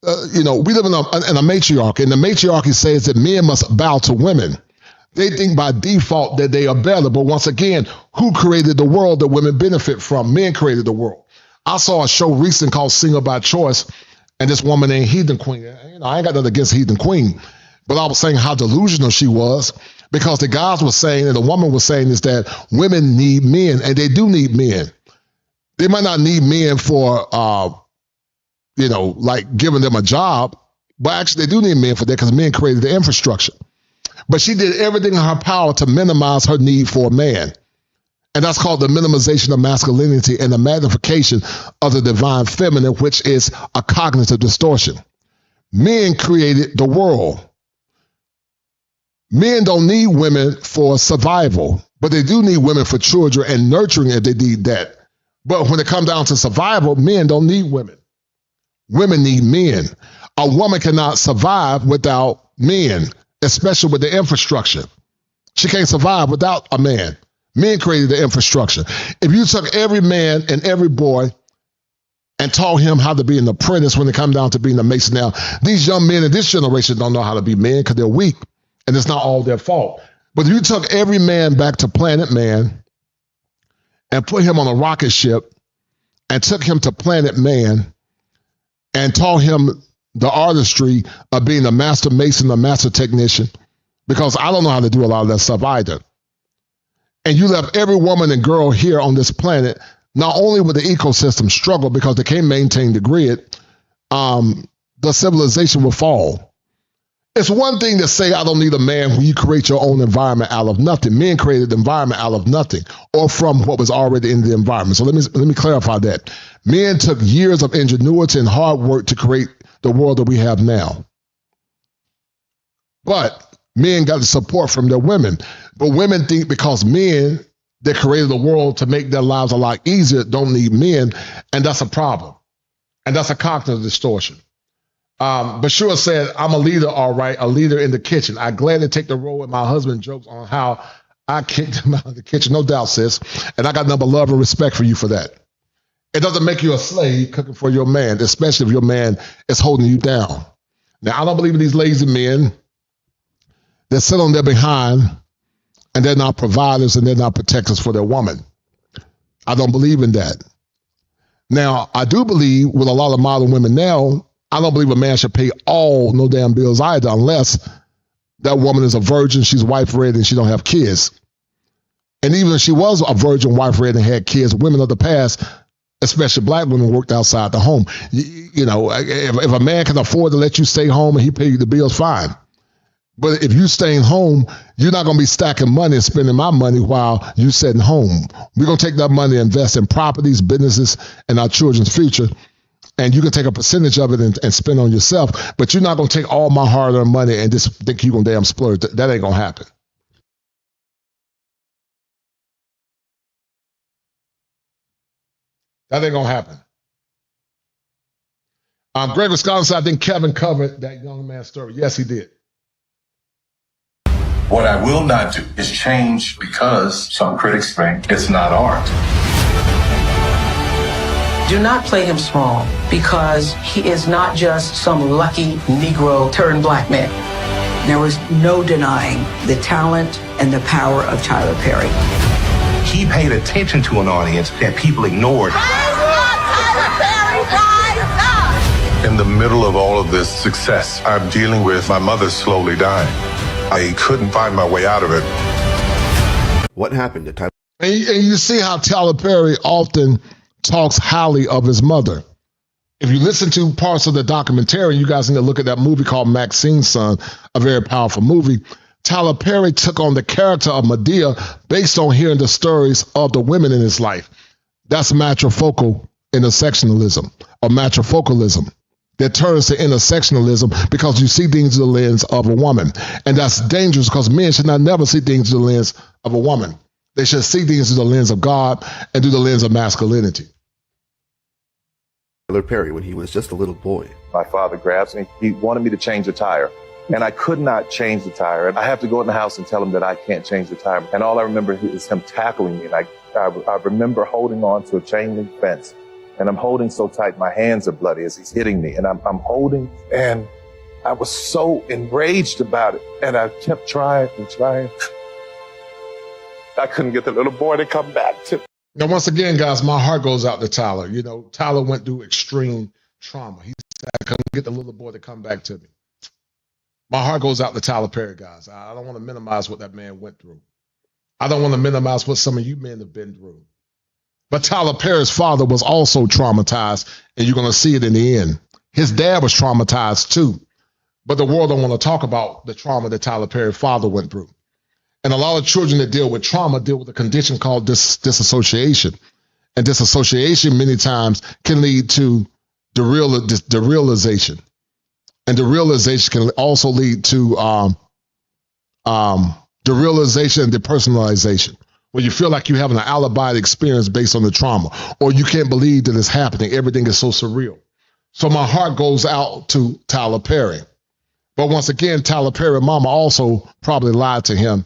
We live in a matriarchy, and the matriarchy says that men must bow to women. They think by default that they are better. But once again, who created the world that women benefit from? Men created the world. I saw a show recently called Single by Choice, and this woman named Heathen Queen. I ain't got nothing against Heathen Queen, but I was saying how delusional she was, because the guys were saying, and the woman was saying, is that women need men, and they do need men. They might not need men for, like giving them a job, but actually they do need men for that, because men created the infrastructure. But she did everything in her power to minimize her need for a man. And that's called the minimization of masculinity and the magnification of the divine feminine, which is a cognitive distortion. Men created the world. Men don't need women for survival, but they do need women for children and nurturing if they need that. But when it comes down to survival, men don't need women. Women need men. A woman cannot survive without men, especially with the infrastructure. She can't survive without a man. Men created the infrastructure. If you took every man and every boy and taught him how to be an apprentice when it comes down to being a mason. Now, these young men in this generation don't know how to be men because they're weak, and it's not all their fault. But if you took every man back to Planet Man and put him on a rocket ship and took him to Planet Man and taught him the artistry of being a master mason, a master technician, because I don't know how to do a lot of that stuff either. And you left every woman and girl here on this planet, not only would the ecosystem struggle because they can't maintain the grid, the civilization will fall. It's one thing to say, I don't need a man when you create your own environment out of nothing. Men created the environment out of nothing or from what was already in the environment. So let me clarify that. Men took years of ingenuity and hard work to create the world that we have now. But men got the support from their women. But women think because men that created the world to make their lives a lot easier don't need men, and that's a problem. And that's a cognitive distortion. Bashir said, I'm a leader, all right, a leader in the kitchen. I gladly take the role, and my husband jokes on how I kicked him out of the kitchen. No doubt, sis. And I got nothing but love and respect for you for that. It doesn't make you a slave cooking for your man, especially if your man is holding you down. Now, I don't believe in these lazy men that sit on their behind and they're not providers and they're not protectors for their woman. I don't believe in that. Now, I do believe with a lot of modern women now, I don't believe a man should pay all no damn bills either unless that woman is a virgin, she's wife-ready, and she don't have kids. And even if she was a virgin, wife-ready, and had kids, women of the past, especially black women, worked outside the home. You know, if a man can afford to let you stay home and he pay you the bills, fine. But if you staying home, you're not going to be stacking money and spending my money while you sitting home. We're going to take that money and invest in properties, businesses, and our children's future. And you can take a percentage of it and spend on yourself. But you're not going to take all my hard-earned money and just think you're going to damn splurge. That ain't going to happen. That ain't going to happen. Greg Wisconsin said, I think Kevin covered that young man's story. Yes, he did. What I will not do is change because some critics think it's not art. Do not play him small because he is not just some lucky Negro turned black man. There was no denying the talent and the power of Tyler Perry. He paid attention to an audience that people ignored. Rise up, Tyler Perry, rise up! In the middle of all of this success, I'm dealing with my mother slowly dying. I couldn't find my way out of it. What happened to Tyler? And you see how Tyler Perry often talks highly of his mother. If you listen to parts of the documentary, you guys need to look at that movie called Maxine's Son, a very powerful movie. Tyler Perry took on the character of Medea based on hearing the stories of the women in his life. That's matrifocal intersectionalism or matrifocalism. that turns to intersectionalism because you see things through the lens of a woman. And that's dangerous because men should not never see things through the lens of a woman. They should see things through the lens of God and through the lens of masculinity. Tyler Perry when he was just a little boy. My father grabs me. He wanted me to change the tire. And I could not change the tire. And I have to go in the house and tell him that I can't change the tire. And all I remember is him tackling me. And I remember holding on to a chain link fence. And I'm holding so tight, my hands are bloody as he's hitting me. And I'm holding, and I was so enraged about it. And I kept trying and trying. I couldn't get the little boy to come back to me. Now, once again, guys, my heart goes out to Tyler. You know, Tyler went through extreme trauma. He said, I couldn't get the little boy to come back to me. My heart goes out to Tyler Perry, guys. I don't want to minimize what that man went through. I don't want to minimize what some of you men have been through. But Tyler Perry's father was also traumatized, and you're going to see it in the end. His dad was traumatized too. But the world don't want to talk about the trauma that Tyler Perry's father went through. And a lot of children that deal with trauma deal with a condition called disassociation. And disassociation many times can lead to derealization. And derealization can also lead to derealization and depersonalization, where you feel like you're having an alibi experience based on the trauma, or you can't believe that it's happening. Everything is so surreal. So my heart goes out to Tyler Perry. But once again, Tyler Perry's mama also probably lied to him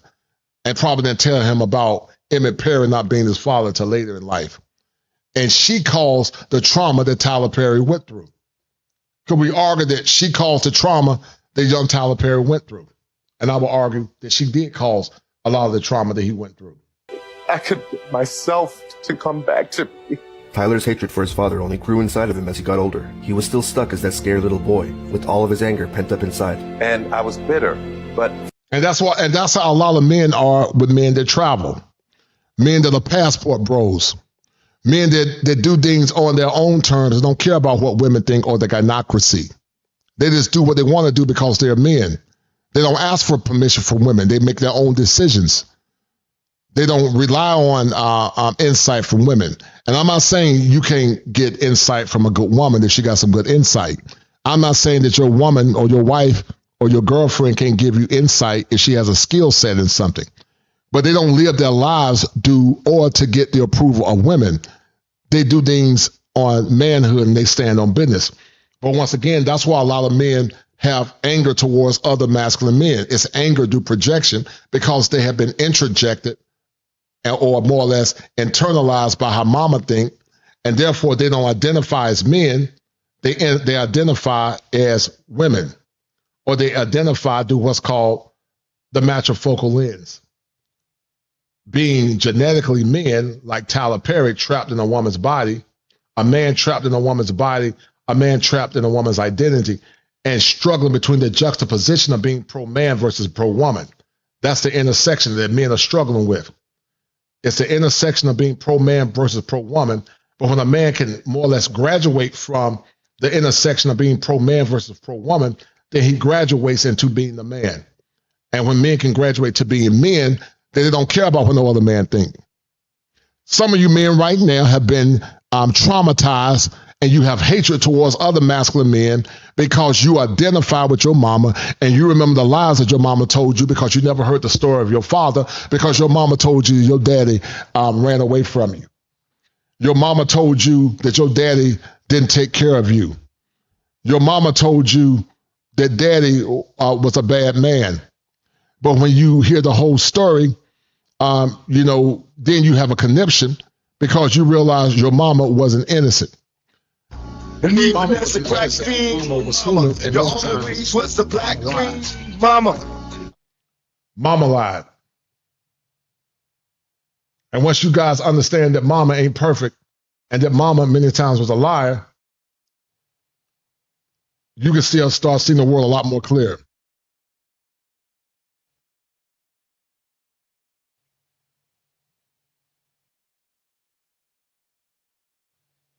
and probably didn't tell him about Emmett Perry not being his father till later in life. And she caused the trauma that Tyler Perry went through. Could we argue that she caused the trauma that young Tyler Perry went through? And I will argue that she did cause a lot of the trauma that he went through. I could get myself to come back to me. Tyler's hatred for his father only grew inside of him as he got older. He was still stuck as that scared little boy, with all of his anger pent up inside. And I was bitter, but... And that's how a lot of men are with men that travel. Men that are passport bros. Men that do things on their own terms, don't care about what women think or the gynocracy. They just do what they want to do because they're men. They don't ask for permission from women. They make their own decisions. They don't rely on insight from women. And I'm not saying you can't get insight from a good woman if she got some good insight. I'm not saying that your woman or your wife or your girlfriend can't give you insight if she has a skill set in something. But they don't live their lives to get the approval of women. They do things on manhood and they stand on business. But once again, that's why a lot of men have anger towards other masculine men. It's anger due projection because they have been introjected or more or less internalized by how mama think, and therefore they don't identify as men. They identify as women, or they identify through what's called the matrifocal lens. Being genetically men, like Tyler Perry, trapped in a woman's body, a man trapped in a woman's body, a man trapped in a woman's identity, and struggling between the juxtaposition of being pro-man versus pro-woman. That's the intersection that men are struggling with. It's the intersection of being pro-man versus pro-woman. But when a man can more or less graduate from the intersection of being pro-man versus pro-woman, then he graduates into being the man. And when men can graduate to being men, then they don't care about what no other man thinks. Some of you men right now have been traumatized, and you have hatred towards other masculine men because you identify with your mama and you remember the lies that your mama told you because you never heard the story of your father because your mama told you your daddy ran away from you. Your mama told you that your daddy didn't take care of you. Your mama told you that daddy was a bad man. But when you hear the whole story, then you have a conniption because you realize your mama wasn't innocent. Mama was the black queen. Your only reason was the black queen. Mama lied. And once you guys understand that mama ain't perfect and that mama many times was a liar, you can still start seeing the world a lot more clear.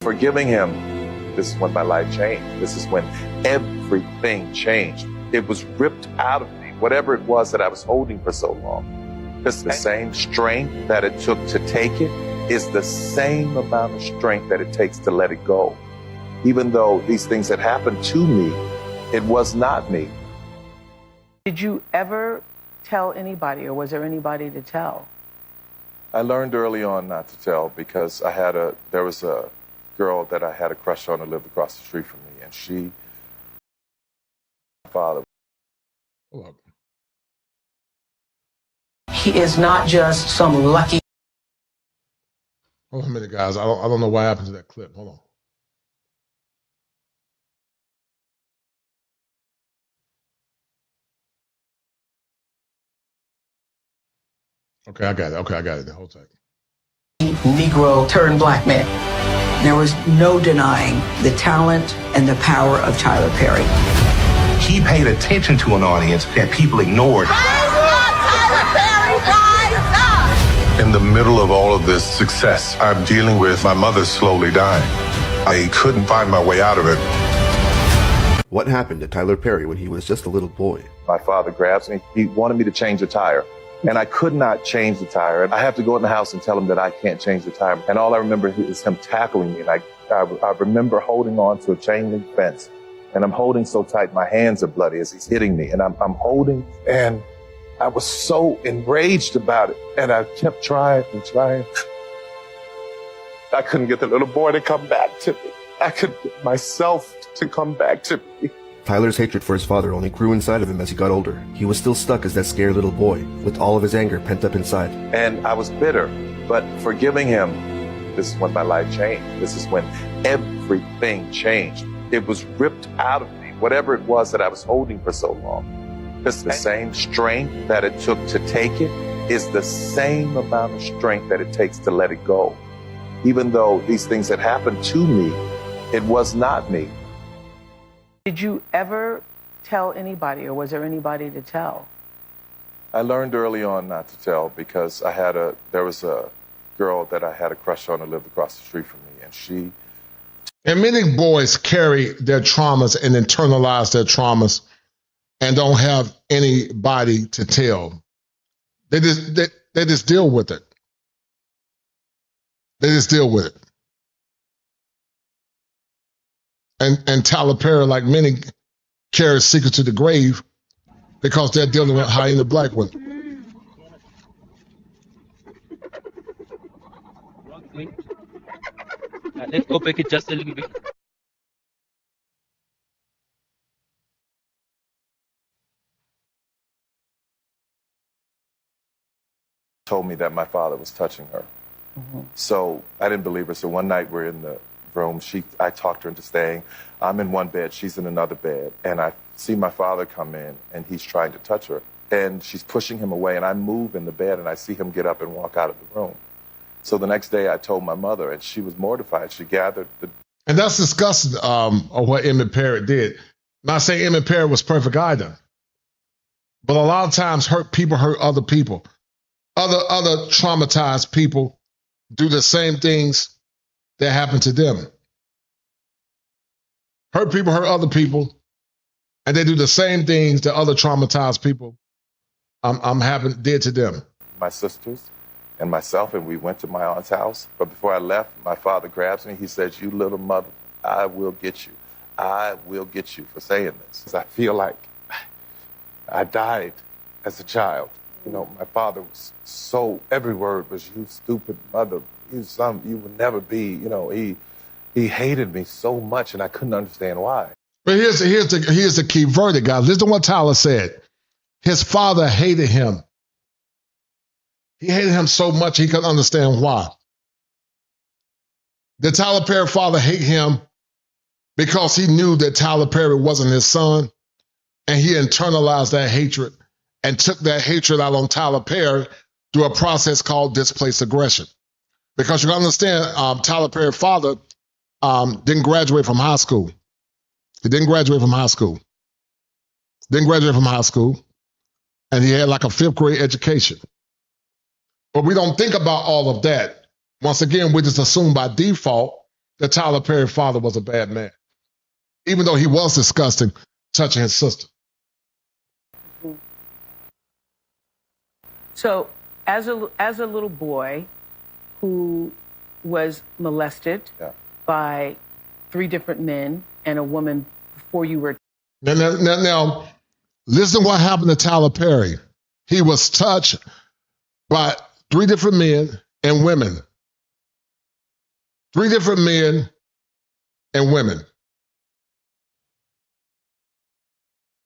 Forgiving him, this is when my life changed. This is when everything changed. It was ripped out of me, whatever it was that I was holding for so long. It's the same strength that it took to take it is the same amount of strength that it takes to let it go. Even though these things had happened to me, it was not me. Did you ever tell anybody, or was there anybody to tell? I learned early on not to tell because there was a girl that I had a crush on who lived across the street from me, and my father. He is not just some lucky. Hold on a minute, guys. I don't know what happened to that clip. Hold on. Okay, I got it. Hold tight. Negro turned black man. There was no denying the talent and the power of Tyler Perry. He paid attention to an audience that people ignored. In the middle of all of this success, I'm dealing with my mother slowly dying. I couldn't find my way out of it. What happened to Tyler Perry when he was just a little boy? My father grabs me. He wanted me to change the tire, and I could not change the tire. I have to go in the house and tell him that I can't change the tire. And all I remember is him tackling me. And I remember holding on to a chain link fence, and I'm holding so tight, my hands are bloody as he's hitting me. And I'm holding, and I was so enraged about it. And I kept trying and trying. I couldn't get the little boy to come back to me. I couldn't get myself to come back to me. Tyler's hatred for his father only grew inside of him as he got older. He was still stuck as that scared little boy, with all of his anger pent up inside. And I was bitter, but forgiving him, this is when my life changed. This is when everything changed. It was ripped out of me, whatever it was that I was holding for so long. It's the same strength that it took to take it is the same amount of strength that it takes to let it go. Even though these things had happened to me, it was not me. Did you ever tell anybody, or was there anybody to tell? I learned early on not to tell because there was a girl that I had a crush on who lived across the street from me, and And many boys carry their traumas and internalize their traumas and don't have anybody to tell. They just deal with it. They just deal with it. And Tyler Perry, like many, carries secrets to the grave because they're dealing with hyena black women. Let's go back it just a little bit. told me that my father was touching her. Mm-hmm. So I didn't believe her. So one night we're in the room. I talked her into staying. I'm in one bed. She's in another bed. And I see my father come in, and he's trying to touch her. And she's pushing him away. And I move in the bed, and I see him get up and walk out of the room. So the next day I told my mother, and she was mortified. She gathered the... And that's disgusting of what Emmett Perry did. Not saying Emmett Perry was perfect either. But a lot of times people hurt other people. Other traumatized people do the same things that happen to them. Hurt people hurt other people, and they do the same things that other traumatized people did to them. My sisters and myself, and we went to my aunt's house. But before I left, my father grabs me. He says, "You little mother, I will get you. I will get you for saying this." I feel like I died as a child. You know, my father was so, every word was, "You stupid mother, you would never be," you know, he hated me so much, and I couldn't understand why. But here's the key verdict, guys. Listen to what Tyler said. His father hated him. He hated him so much he couldn't understand why. Did Tyler Perry father hate him because he knew that Tyler Perry wasn't his son, and he internalized that hatred and took that hatred out on Tyler Perry through a process called displaced aggression? Because you understand, Tyler Perry's father didn't graduate from high school. He didn't graduate from high school. And he had like a 5th grade education. But we don't think about all of that. Once again, we just assume by default that Tyler Perry's father was a bad man, even though he was disgusting, touching his sister. So as a little boy who was molested by 3 different men and a woman before you were. Now, listen what happened to Tyler Perry. He was touched by 3 different men and women. 3 different men and women.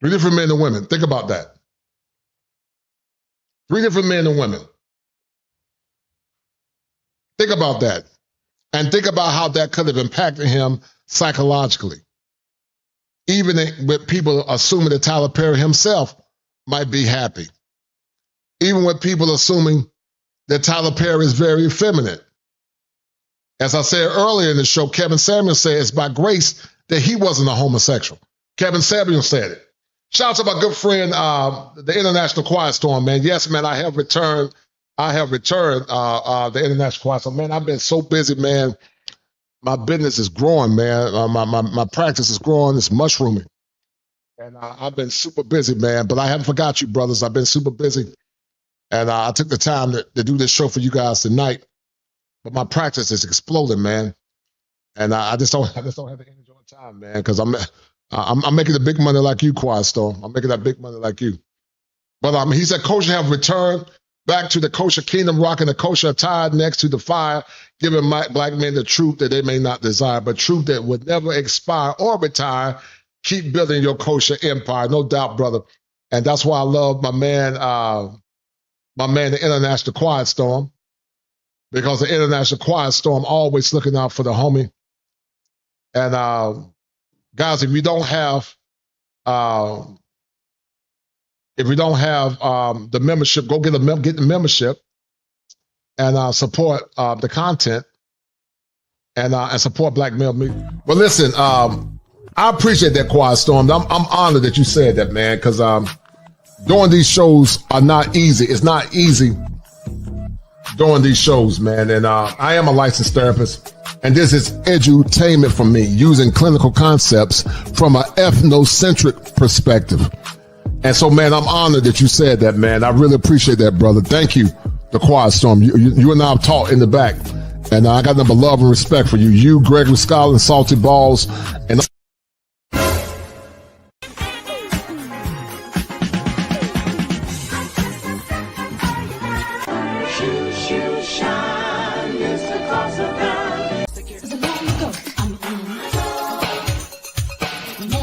3 different men and women. Think about that. 3 different men and women. Think about that. And think about how that could have impacted him psychologically. Even with people assuming that Tyler Perry himself might be happy. Even with people assuming that Tyler Perry is very effeminate. As I said earlier in the show, Kevin Samuels said it's by grace that he wasn't a homosexual. Kevin Samuels said it. Shout out to my good friend, the International Quiet Storm, man. Yes, man, I have returned the International Quiet Storm. Man, I've been so busy, man. My business is growing, man. My practice is growing. It's mushrooming. And I've been super busy, man. But I haven't forgot you, brothers. I've been super busy. And I took the time to do this show for you guys tonight. But my practice is exploding, man. And I just don't have the energy on time, man, because I'm making the big money like you, Quiet Storm. I'm making that big money like you. But he said, kosher have returned back to the kosher kingdom, rocking the kosher attire next to the fire, giving black men the truth that they may not desire, but truth that would never expire or retire. Keep building your kosher empire, no doubt, brother. And that's why I love my man, the International Quiet Storm, because the International Quiet Storm always looking out for the homie. And guys, if you don't have the membership, go get the membership and support the content and support Black Male Media. But listen, I appreciate that, Quiet Storm. I'm honored that you said that, man, because doing these shows are not easy. It's not easy doing these shows, man. And I am a licensed therapist, and this is edutainment for me, using clinical concepts from an ethnocentric perspective. And so, man, I'm honored that you said that, man. I really appreciate that, brother. Thank you, the Quiet Storm. You and I have talked in the back, and I got nothing but love and respect for you. You, Gregory Scott, and Salty Balls, and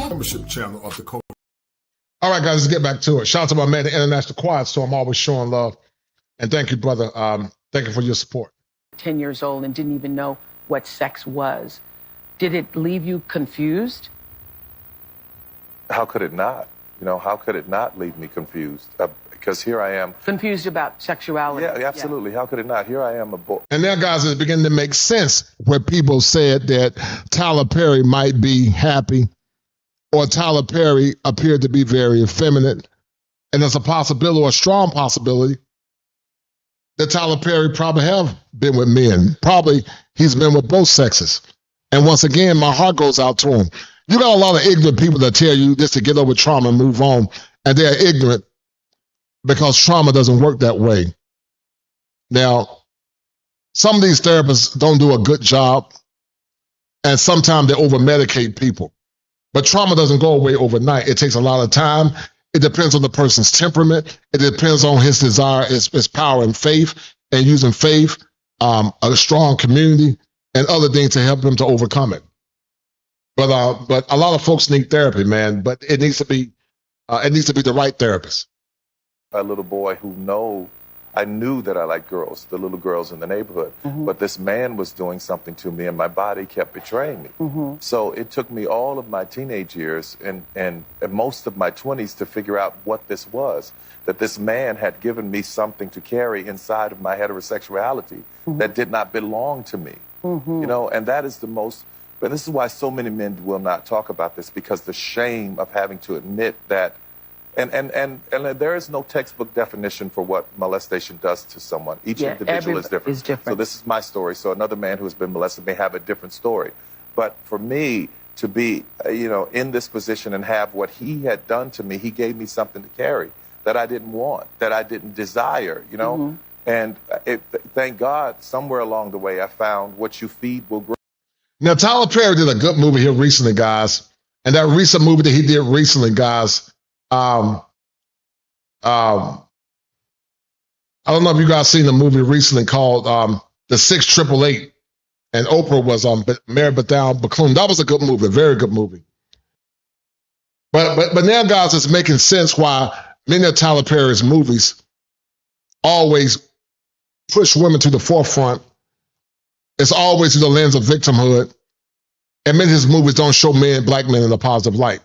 membership channel of the Coach. All right, guys, let's get back to it. Shout out to my man, the International Quiet Storm, always showing love. And thank you, brother. Thank you for your support. 10 years old and didn't even know what sex was. Did it leave you confused? How could it not? How could it not leave me confused? Because here I am. Confused about sexuality. Yeah, absolutely. Yeah. How could it not? Here I am, a boy. And now, guys, it's beginning to make sense where people said that Tyler Perry might be happy or Tyler Perry appeared to be very effeminate. And there's a possibility, or a strong possibility, that Tyler Perry probably have been with men. Probably he's been with both sexes. And once again, my heart goes out to him. You got a lot of ignorant people that tell you just to get over trauma and move on. And they're ignorant because trauma doesn't work that way. Now, some of these therapists don't do a good job. And sometimes they over-medicate people. But trauma doesn't go away overnight. It takes a lot of time. It depends on the person's temperament. It depends on his desire, his power and faith, and using faith, a strong community, and other things to help them to overcome it. But a lot of folks need therapy, man. But it needs to be the right therapist. A little boy I knew that I liked girls, the little girls in the neighborhood. Mm-hmm. But this man was doing something to me, and my body kept betraying me. Mm-hmm. So it took me all of my teenage years and most of my 20s to figure out what this was, that this man had given me something to carry inside of my heterosexuality that did not belong to me. Mm-hmm. And that is the most, but this is why so many men will not talk about this, because the shame of having to admit that. And there is no textbook definition for what molestation does to someone. Each individual is different. So this is my story. So another man who has been molested may have a different story. But for me to be, in this position and have what he had done to me, he gave me something to carry that I didn't want, that I didn't desire, And thank God, somewhere along the way, I found what you feed will grow. Now, Tyler Perry did a good movie here recently, guys. And that recent movie that he did recently, guys, I don't know if you guys seen the movie recently called The 6888, and Oprah was Mary Bethune Cookson. That was a good movie, a very good movie. But now, guys, it's making sense why many of Tyler Perry's movies always push women to the forefront. It's always through the lens of victimhood. And many of his movies don't show black men in a positive light.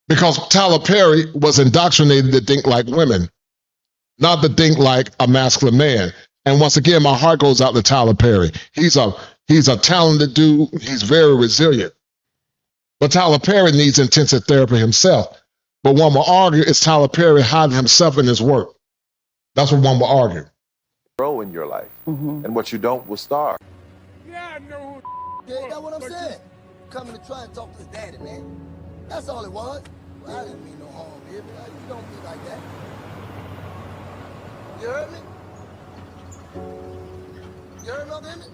Because Tyler Perry was indoctrinated to think like women, not to think like a masculine man. And once again, my heart goes out to Tyler Perry. He's a talented dude. He's very resilient. But Tyler Perry needs intensive therapy himself. But one will argue it's Tyler Perry hiding himself in his work. That's what one will argue. Grow in your life. And what you don't will starve. Yeah, that's what I'm saying. Coming to try and talk to his daddy, man. That's all it was. Well, I didn't mean no harm, baby. You don't be like that. You heard me? You heard me, Uncle Emmett?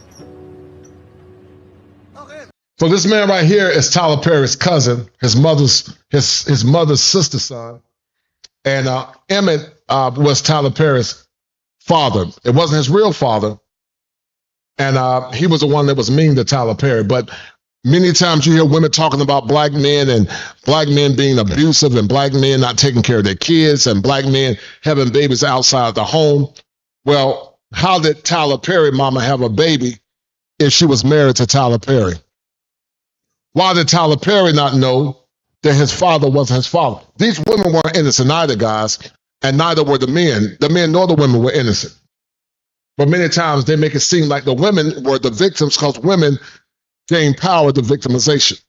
Uncle Emmett. So this man right here is Tyler Perry's cousin, his mother's sister's son. And Emmett was Tyler Perry's father. It wasn't his real father. And he was the one that was mean to Tyler Perry. But many times you hear women talking about black men and black men being abusive and black men not taking care of their kids and black men having babies outside the home. Well, how did Tyler Perry mama have a baby if she was married to Tyler Perry? Why did Tyler Perry not know that his father wasn't his father? These women weren't innocent either, guys, and neither were the men. The men nor the women were innocent. But many times they make it seem like the women were the victims because women gain power to victimization.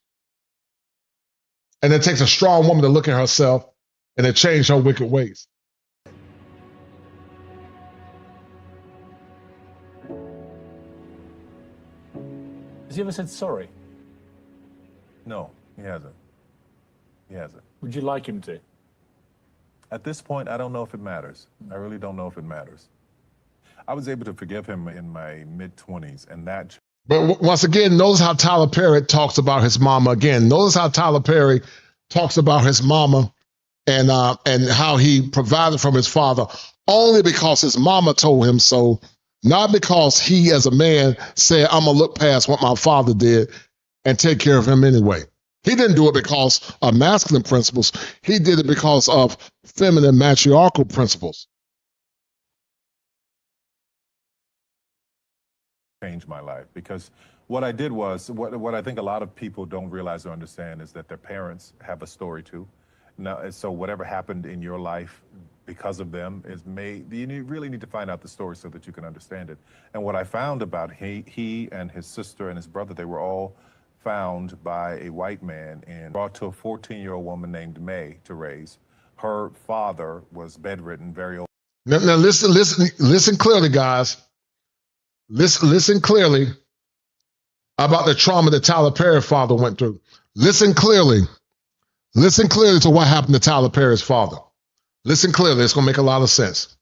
And it takes a strong woman to look at herself and to change her wicked ways. Has he ever said sorry? No, he hasn't. He hasn't. Would you like him to? At this point, I don't know if it matters. I really don't know if it matters. I was able to forgive him in my mid-20s, and that... But once again, notice how Tyler Perry talks about his mama again. Notice how Tyler Perry talks about his mama and how he provided from his father only because his mama told him so, not because he as a man said, I'm going to look past what my father did and take care of him anyway. He didn't do it because of masculine principles. He did it because of feminine matriarchal principles. Changed my life, because what I did was, what I think a lot of people don't realize or understand is that their parents have a story too. Now, so whatever happened in your life because of them you really need to find out the story so that you can understand it. And what I found about he and his sister and his brother, they were all found by a white man and brought to a 14-year-old woman named May to raise. Her father was bedridden, very old. Now listen clearly, guys. Listen clearly about the trauma that Tyler Perry's father went through. Listen clearly to what happened to Tyler Perry's father. Listen clearly, it's going to make a lot of sense.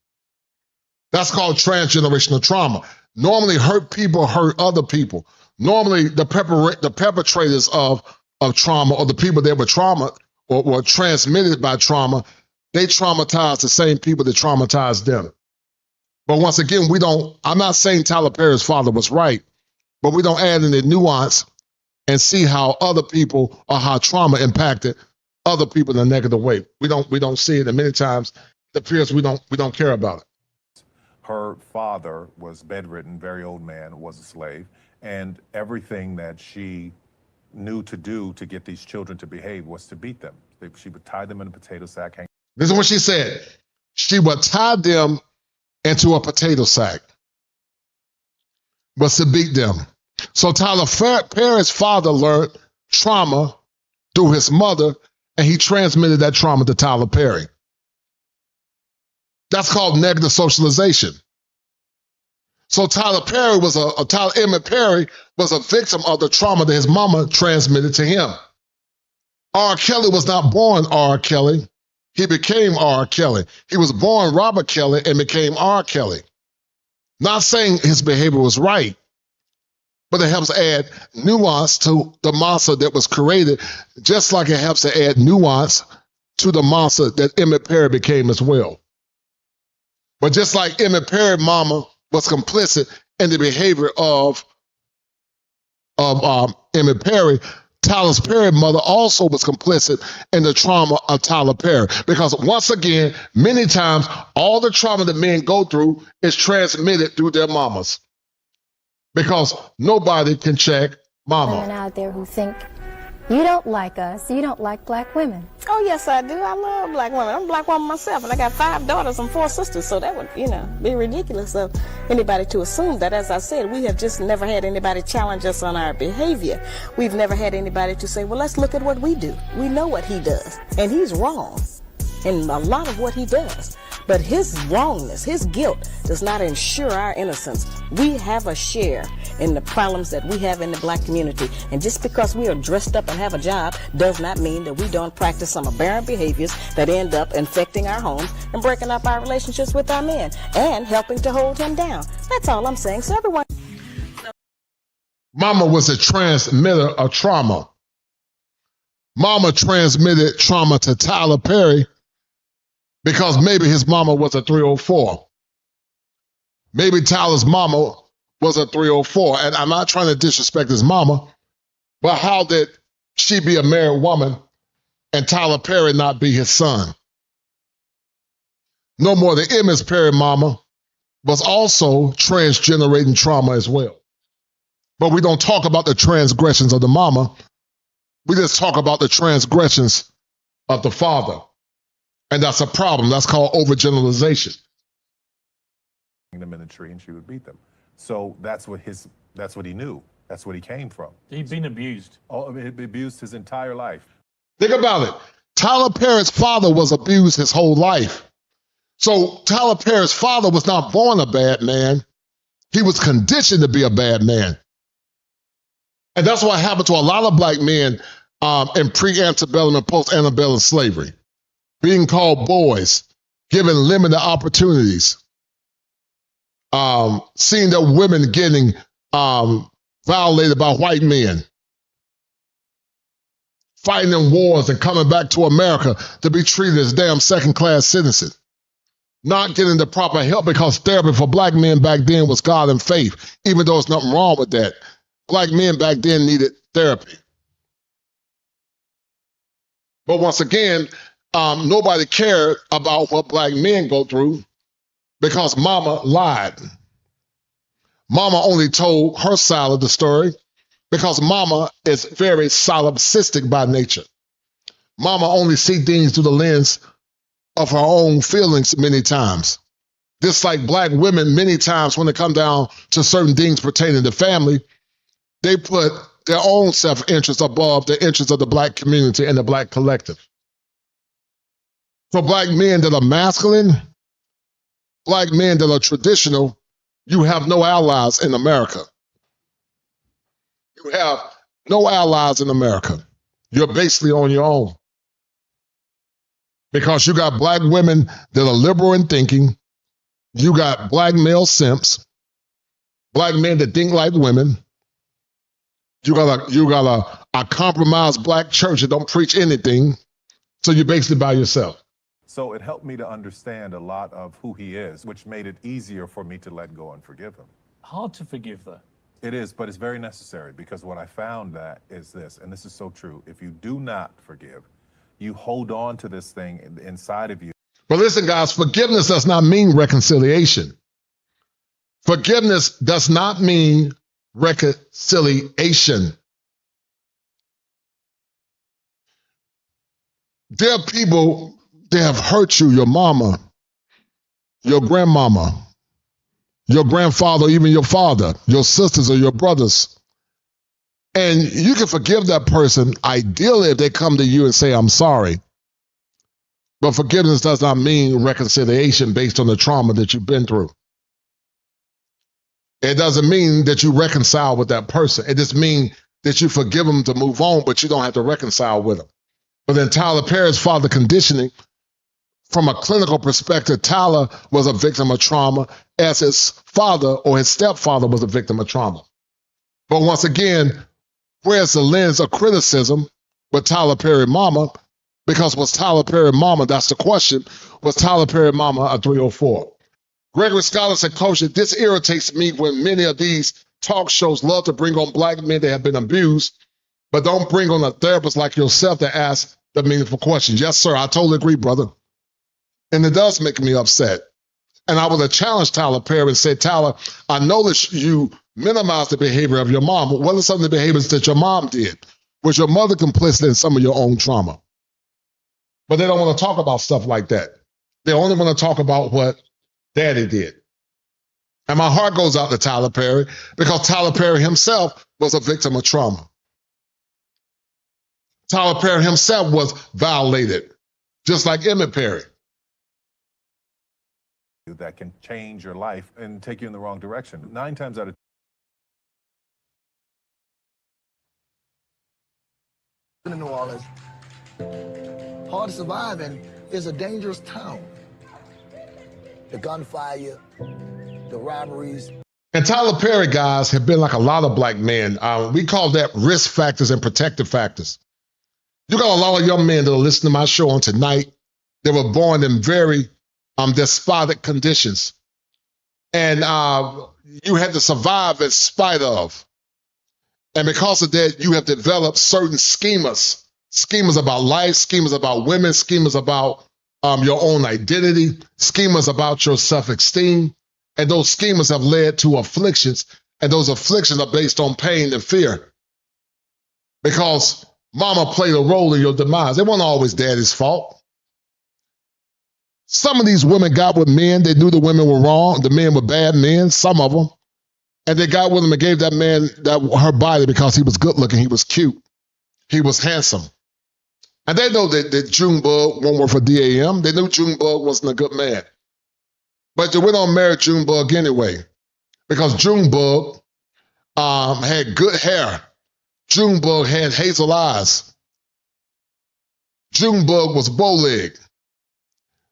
That's called transgenerational trauma. Normally, hurt people hurt other people. Normally, the perpetrators of trauma, or the people that were trauma or were transmitted by trauma, they traumatize the same people that traumatized them. But once again, I'm not saying Tyler Perry's father was right, but we don't add any nuance and see how other people or how trauma impacted other people in a negative way. We don't see it, and many times it appears we don't care about it. Her father was bedridden, very old man, was a slave, and everything that she knew to do to get these children to behave was to beat them. She would tie them in a potato sack. This is what she said. She would tie them into a potato sack, was to beat them. So Tyler Perry's father learned trauma through his mother, and he transmitted that trauma to Tyler Perry. That's called negative socialization. So Tyler Emmett Perry was a victim of the trauma that his mama transmitted to him. R. Kelly was not born R. Kelly. He became R. Kelly. He was born Robert Kelly and became R. Kelly. Not saying his behavior was right, but it helps add nuance to the monster that was created, just like it helps to add nuance to the monster that Emmett Perry became as well. But just like Emmett Perry mama was complicit in the behavior of Emmett Perry, Tyler Perry's mother also was complicit in the trauma of Tyler Perry. Because once again, many times, all the trauma that men go through is transmitted through their mamas. Because nobody can check mama. Women out there who think you don't like us, you don't like black women. Oh, yes, I do. I love black women. I'm a black woman myself, and I got 5 daughters and 4 sisters, so that would, be ridiculous of anybody to assume that. As I said, we have just never had anybody challenge us on our behavior. We've never had anybody to say, well, let's look at what we do. We know what he does, and he's wrong in a lot of what he does. But his wrongness, his guilt, does not ensure our innocence. We have a share in the problems that we have in the black community. And just because we are dressed up and have a job does not mean that we don't practice some aberrant behaviors that end up infecting our homes and breaking up our relationships with our men and helping to hold him down. That's all I'm saying. So everyone... Mama was a transmitter of trauma. Mama transmitted trauma to Tyler Perry because maybe his mama was a 304. Maybe Tyler's mama was a 304. And I'm not trying to disrespect his mama, but how did she be a married woman and Tyler Perry not be his son? No more than Emmett Perry mama was also transgenerating trauma as well. But we don't talk about the transgressions of the mama. We just talk about the transgressions of the father. And that's a problem. That's called overgeneralization. Them in the tree and she would beat them. So that's what he knew. That's what he came from. He'd been abused. He abused his entire life. Think about it. Tyler Perry's father was abused his whole life. So Tyler Perry's father was not born a bad man. He was conditioned to be a bad man. And that's what happened to a lot of black men in pre-antebellum and post-antebellum slavery. Being called boys, given limited opportunities, seeing their women getting violated by white men, fighting in wars and coming back to America to be treated as damn second-class citizens, not getting the proper help because therapy for black men back then was God and faith, even though there's nothing wrong with that. Black men back then needed therapy. But once again, nobody cared about what black men go through because mama lied. Mama only told her side of the story because mama is very solipsistic by nature. Mama only sees things through the lens of her own feelings many times. Just like black women, many times when it comes down to certain things pertaining to family, they put their own self-interest above the interest of the black community and the black collective. For black men that are masculine, black men that are traditional, you have no allies in America. You have no allies in America. You're basically on your own. Because you got black women that are liberal in thinking, you got black male simps, black men that think like women, you got a compromised black church that don't preach anything, so you're basically by yourself. So it helped me to understand a lot of who he is, which made it easier for me to let go and forgive him. Hard to forgive, though. It is, but it's very necessary because what I found that is this, and this is so true. If you do not forgive, you hold on to this thing inside of you. But listen, guys, forgiveness does not mean reconciliation. Forgiveness does not mean reconciliation. There are people that have hurt you, your mama, your grandmama, your grandfather, even your father, your sisters or your brothers. And you can forgive that person, ideally, if they come to you and say, I'm sorry. But forgiveness does not mean reconciliation based on the trauma that you've been through. It doesn't mean that you reconcile with that person. It just means that you forgive them to move on, but you don't have to reconcile with them. But then Tyler Perry's father conditioning, from a clinical perspective, Tyler was a victim of trauma as his father or his stepfather was a victim of trauma. But once again, where's the lens of criticism with Tyler Perry Mama? Because was Tyler Perry Mama, that's the question, was Tyler Perry Mama a 304? Gregory Scholar said, Coach, this irritates me when many of these talk shows love to bring on black men that have been abused, but don't bring on a therapist like yourself to ask the meaningful questions. Yes, sir, I totally agree, brother. And it does make me upset. And I would have challenged Tyler Perry and said, Tyler, I know that you minimize the behavior of your mom. But what are some of the behaviors that your mom did? Was your mother complicit in some of your own trauma? But they don't want to talk about stuff like that. They only want to talk about what Daddy did. And my heart goes out to Tyler Perry because Tyler Perry himself was a victim of trauma. Tyler Perry himself was violated, just like Emmett Perry. That can change your life and take you in the wrong direction. 9 times out of in New Orleans, hard to survive and is a dangerous town. The gunfire, the robberies. And Tyler Perry, guys, have been like a lot of black men. We call that risk factors and protective factors. You got a lot of young men that are listening to my show on tonight. They were born in very despotic conditions. And you had to survive in spite of. And because of that, you have developed certain schemas about life, schemas about women, schemas about your own identity, schemas about your self-esteem. And those schemas have led to afflictions. And those afflictions are based on pain and fear. Because mama played a role in your demise. It wasn't always daddy's fault. Some of these women got with men. They knew the women were wrong. The men were bad men, some of them. And they got with them and gave that man her body because he was good looking. He was cute. He was handsome. And they know that Junebug won't work for DAM. They knew Junebug wasn't a good man. But they went on and married Junebug anyway. Because Junebug had good hair. Junebug had hazel eyes. Junebug was bow-legged.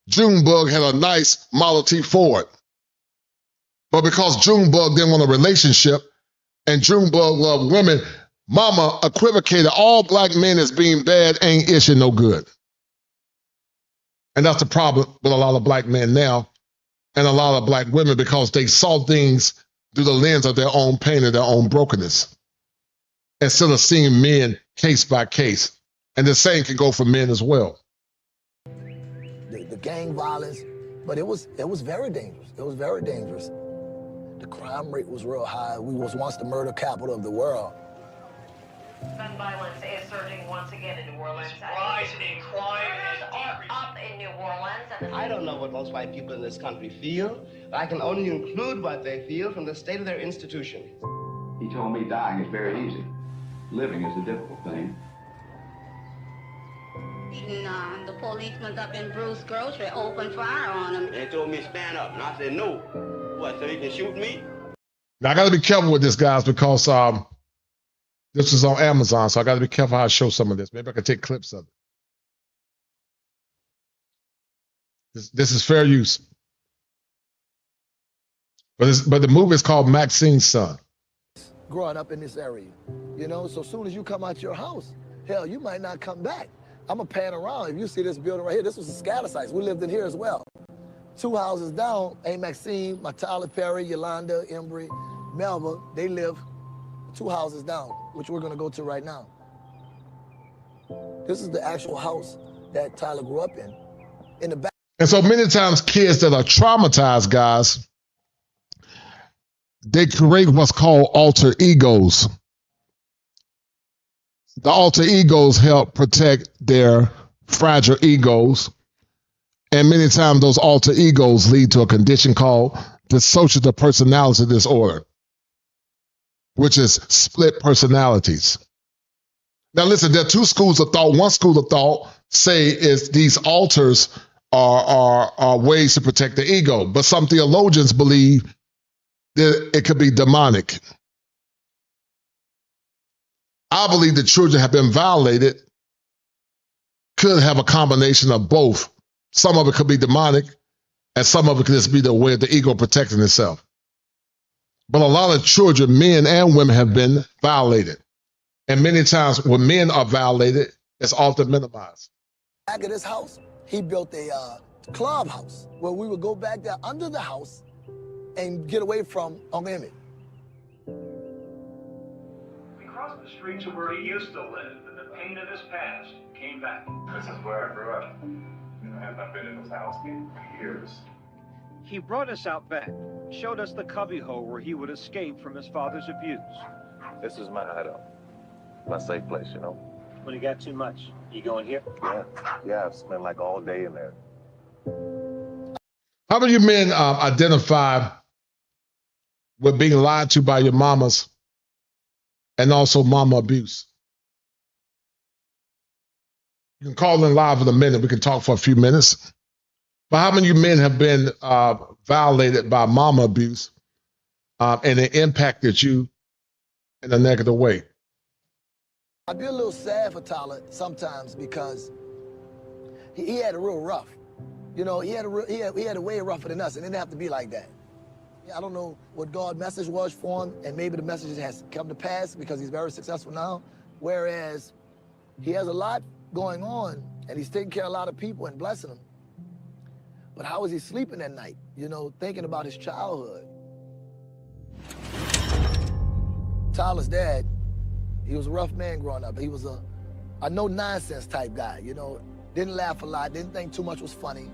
Junebug had a nice Model T Ford. But because Junebug didn't want a relationship and Junebug loved women, mama equivocated all black men as being bad, ain't ish and no good. And that's the problem with a lot of black men now and a lot of black women because they saw things through the lens of their own pain and their own brokenness instead of seeing men case by case. And the same can go for men as well. The gang violence, but it was very dangerous. It was very dangerous. The crime rate was real high. We was once the murder capital of the world. Gun violence is surging once again in New Orleans. Rising crime are up in New Orleans. I don't know what most white people in this country feel. I can only include what they feel from the state of their institution. He told me dying is very easy. Living is a difficult thing. The policeman up in Bruce Grocery opened fire on him. They told me to stand up, and I said no. What, so he can shoot me? Now, I got to be careful with this, guys, because this is on Amazon, so I got to be careful how I show some of this. Maybe I can take clips of it. This is fair use. But the movie is called Maxine's Son. Growing up in this area, you know, so soon as you come out your house, hell, you might not come back. I'm going to pan around. If you see this building right here, this was a scatter site. We lived in here as well. 2 houses down, A. Maxine, my Tyler Perry, Yolanda, Embry, Melba, they live 2 houses down, which we're going to go to right now. This is the actual house that Tyler grew up in. In the back. And so many times kids that are traumatized, guys, they create what's called alter egos. The alter egos help protect their fragile egos. And many times those alter egos lead to a condition called dissociative personality disorder, which is split personalities. Now listen, there are 2 schools of thought. One school of thought say is these alters are ways to protect the ego. But some theologians believe that it could be demonic. I believe the children have been violated, could have a combination of both. Some of it could be demonic, and some of it could just be the way of the ego protecting itself. But a lot of children, men and women, have been violated. And many times when men are violated, it's often minimized. Back of this house, he built a clubhouse where we would go back there under the house and get away from Uncle Emmett. We crossed the streets of where he used to live, and the pain of his past came back. This is where I grew up. I have not been in this house in years. He brought us out back, showed us the cubbyhole where he would escape from his father's abuse. This is my hideout. My safe place, you know? When he got too much, you go in here? Yeah, I've spent like all day in there. How many of you men identify with being lied to by your mamas and also mama abuse? You can call in live in a minute. We can talk for a few minutes. But how many of you men have been violated by mama abuse and it impacted you in a negative way? I'd be a little sad for Tyler sometimes because he had it real rough. You know, he had it way rougher than us, and it didn't have to be like that. I don't know what God's message was for him, and maybe the message has come to pass because he's very successful now, whereas he has a lot going on, and he's taking care of a lot of people and blessing them. But how is he sleeping at night, you know, thinking about his childhood? Tyler's dad, he was a rough man growing up. He was a no-nonsense type guy, you know, didn't laugh a lot, didn't think too much was funny.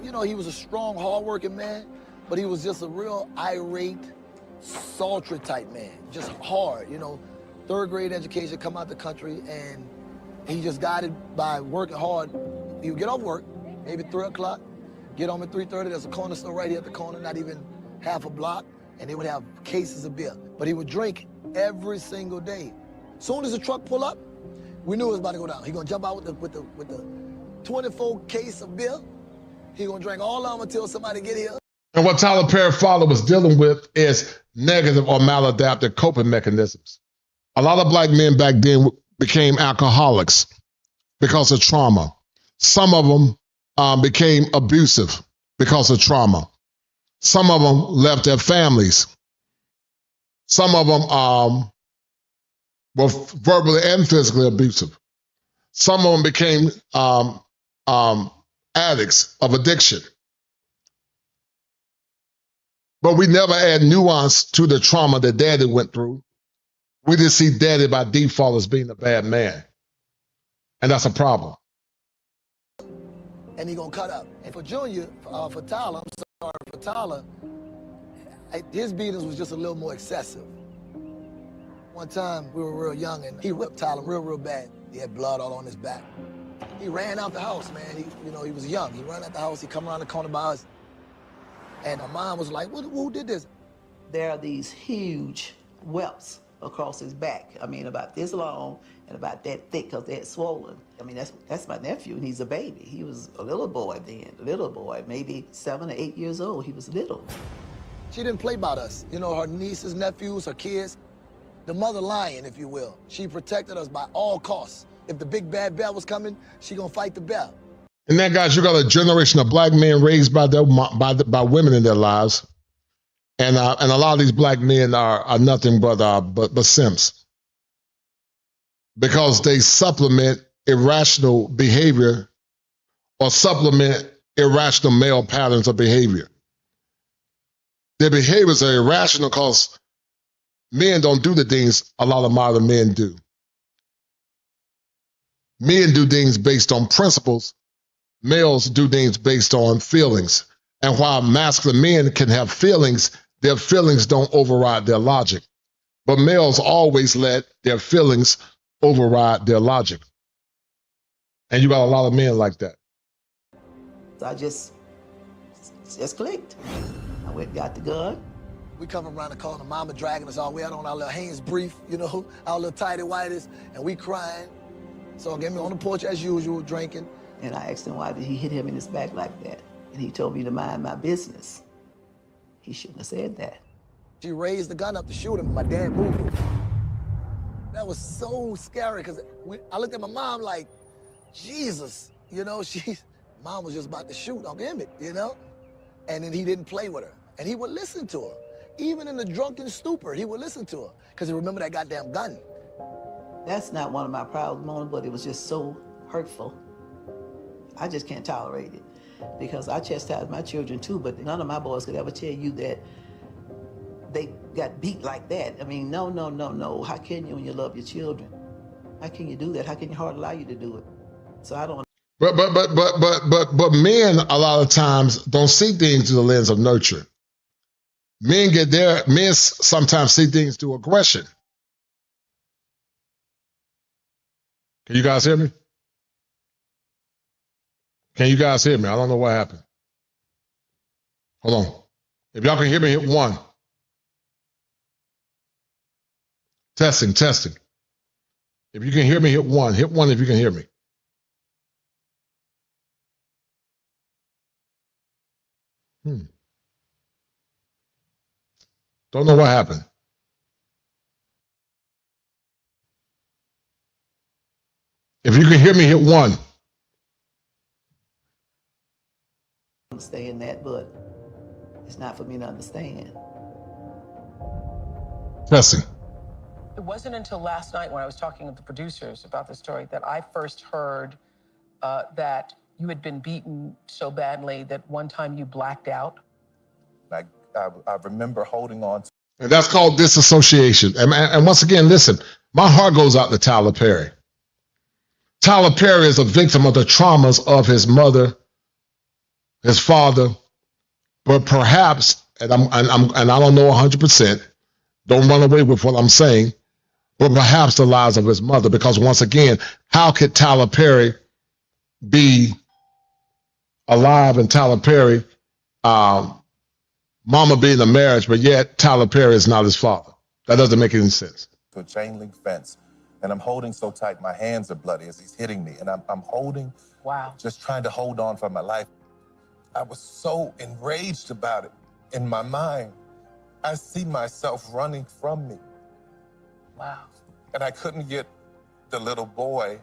You know, he was a strong, hard-working man, but he was just a real irate, sultry type man, just hard, you know. Third grade education, come out the country, and he just got it by working hard. He would get off work, maybe 3 o'clock, get home at 3:30. There's a corner store right here at the corner, not even half a block, and they would have cases of beer. But he would drink every single day. Soon as the truck pull up, we knew it was about to go down. He gonna jump out with the 24 case of beer. He gonna drink all of them until somebody get here. And what Tyler Perry's father was dealing with is negative or maladaptive coping mechanisms. A lot of black men back then became alcoholics because of trauma. Some of them became abusive because of trauma. Some of them left their families. Some of them were verbally and physically abusive. Some of them became addicts of addiction. But we never add nuance to the trauma that Daddy went through. We just see Daddy by default as being a bad man. And that's a problem. And he gonna cut up. And for Junior, for Tyler, I'm sorry, for Tyler, his beatings was just a little more excessive. One time, we were real young, and he whipped Tyler real bad. He had blood all on his back. He ran out the house, man. He was young. He ran out the house. He come around the corner by us. And my mom was like, who did this? There are these huge whelps across his back. I mean, about this long and about that thick, because they're swollen. I mean, that's my nephew, and he's a baby. He was a little boy then, maybe 7 or 8 years old. He was little. She didn't play about us. You know, her nieces, nephews, her kids. The mother lion, if you will. She protected us by all costs. If the big bad bear was coming, she gonna fight the bear. And then, guys, you got a generation of black men raised by women in their lives, and a lot of these black men are nothing but simps, because they supplement irrational behavior or supplement irrational male patterns of behavior. Their behaviors are irrational because men don't do the things a lot of modern men do. Men do things based on principles. Males do things based on feelings. And while masculine men can have feelings, their feelings don't override their logic. But males always let their feelings override their logic. And you got a lot of men like that. So I just clicked. I went and got the gun. We come around the corner, mama dragging us all. We had on our little Hanes brief, you know, our little tighty whities, and we crying. So get me on the porch as usual, drinking. And I asked him why did he hit him in his back like that. And he told me to mind my business. He shouldn't have said that. She raised the gun up to shoot him. My dad moved him. That was so scary because I looked at my mom like, Jesus, you know, mom was just about to shoot Uncle Emmett, you know? And then he didn't play with her. And he would listen to her. Even in the drunken stupor, he would listen to her because he remembered that goddamn gun. That's not one of my proud moments, but it was just so hurtful. I just can't tolerate it because I chastise my children too, but none of my boys could ever tell you that they got beat like that. I mean, no, no, no, no. How can you when you love your children? How can you do that? How can your heart allow you to do it? So I don't. But men a lot of times don't see things through the lens of nurture. Men sometimes see things through aggression. Can you guys hear me? Can you guys hear me? I don't know what happened. Hold on. If y'all can hear me, hit 1. Testing. If you can hear me, hit 1. Hit 1 if you can hear me. Don't know what happened. If you can hear me, hit 1. Understand that, but it's not for me to understand. Testing. It wasn't until last night when I was talking with the producers about the story that I first heard that you had been beaten so badly that one time you blacked out. I remember holding on to. And that's called disassociation. And once again, listen, my heart goes out to Tyler Perry. Tyler Perry is a victim of the traumas of his mother, his father, but perhaps, and I don't know 100%, don't run away with what I'm saying, but perhaps the lives of his mother, because once again, how could Tyler Perry be alive and Tyler Perry, mama be in a marriage, but yet Tyler Perry is not his father? That doesn't make any sense. To a chain link fence, and I'm holding so tight, my hands are bloody as he's hitting me, and I'm holding, just trying to hold on for my life. I was so enraged about it. In my mind, I see myself running from me. Wow. And I couldn't get the little boy.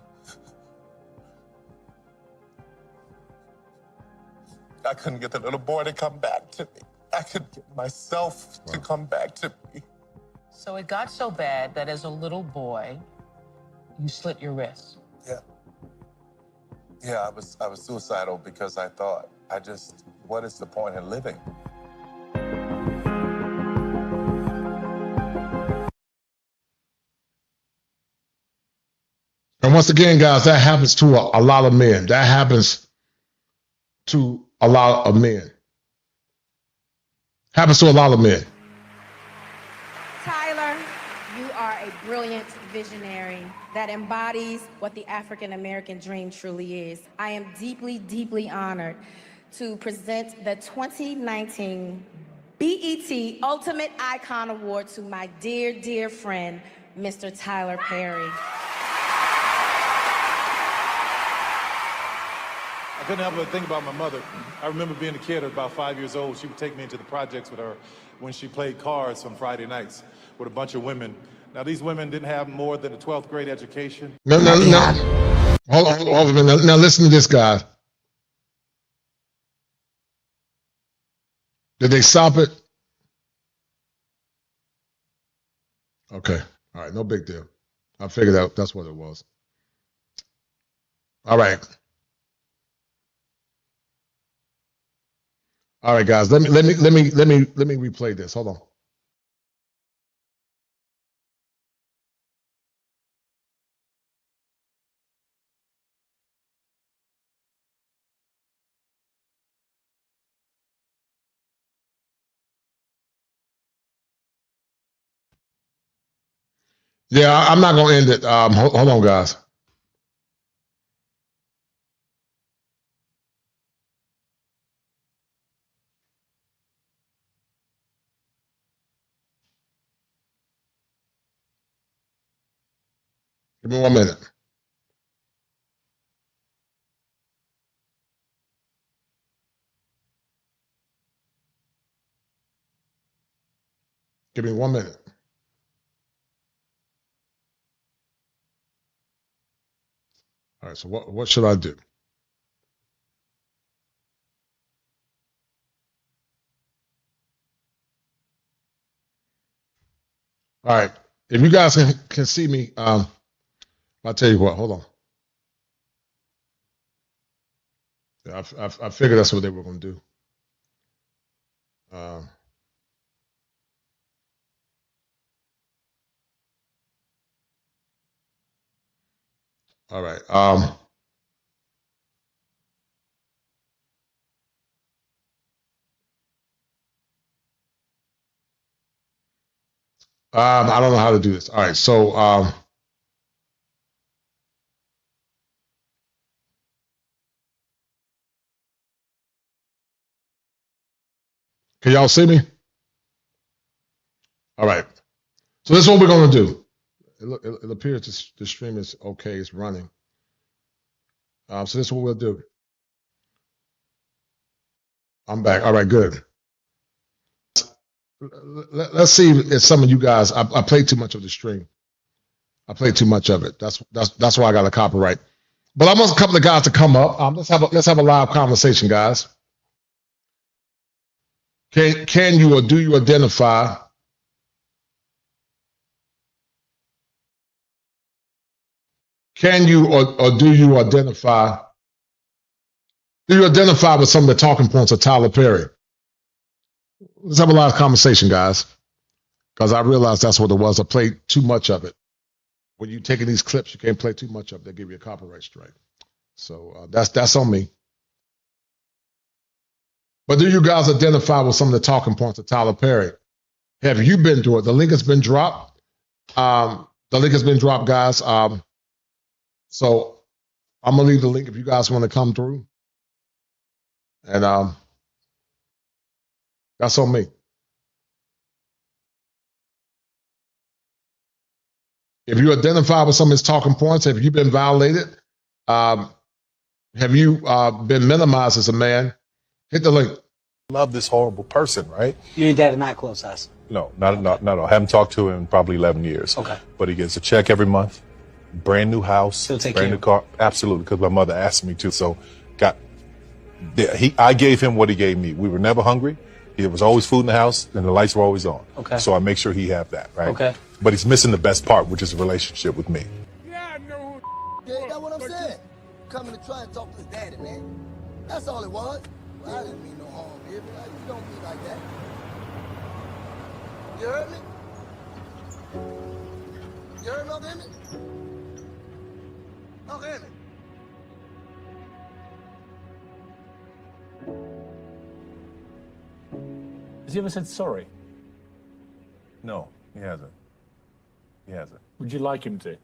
I couldn't get the little boy to come back to me. I couldn't get myself to come back to me. So it got so bad that as a little boy, you slit your wrist. Yeah, I was suicidal because I thought, what is the point in living? And once again, guys, that happens to a lot of men. That happens to a lot of men. Happens to a lot of men. Tyler, you are a brilliant visionary that embodies what the African American dream truly is. I am deeply, deeply honored to present the 2019 BET Ultimate Icon Award to my dear, dear friend, Mr. Tyler Perry. I couldn't help but think about my mother. I remember being a kid at about 5 years old. She would take me into the projects with her when she played cards on Friday nights with a bunch of women. Now, these women didn't have more than a 12th grade education. No. Hold on a minute. Now listen to this, guy. Did they stop it? Okay. All right. No big deal. I figured out that's what it was. All right. All right, guys. Let me replay this. Hold on. Yeah, I'm not gonna end it. Hold on, guys. Give me 1 minute. Give me 1 minute. All right, so what should I do? All right. If you guys can see me, I'll tell you what. Hold on. Yeah, I figured that's what they were going to do. All right. I don't know how to do this. All right. So, can y'all see me? All right. So this is what we're going to do. It appears the stream is okay. It's running. So this is what we'll do. I'm back. All right, good. Let's see if some of you guys. I played too much of the stream. I played too much of it. That's why I got a copyright. But I want a couple of guys to come up. Let's have a live conversation, guys. Can you or do you identify? Can you or do you identify? Do you identify with some of the talking points of Tyler Perry? Let's have a live conversation, guys. Because I realized that's what it was. I played too much of it. When you're taking these clips, you can't play too much of it. They give you a copyright strike. So that's on me. But do you guys identify with some of the talking points of Tyler Perry? Have you been through it? The link has been dropped. The link has been dropped, guys. So I'm gonna leave the link if you guys want to come through. And that's on me. If you identify with some of his talking points, have you been violated? Have you been minimized as a man? Hit the link. Love this horrible person, right? You and Dad are not close, us. No, not at all. Haven't talked to him in probably 11 years. Okay. But he gets a check every month, brand new house, He'll take brand care new of car. Absolutely, because my mother asked me to. So, I gave him what he gave me. We were never hungry. There was always food in the house, and the lights were always on. Okay. So I make sure he have that, right? Okay. But he's missing the best part, which is a relationship with me. Yeah, that's what I'm saying. Coming to try and talk to his daddy, man. That's all it was. Well, I didn't mean no harm, baby. You don't be like that. You heard me? You heard me, Uncle Emmett? Uncle Emmett. Has he ever said sorry? No, he hasn't. He hasn't. Would you like him to?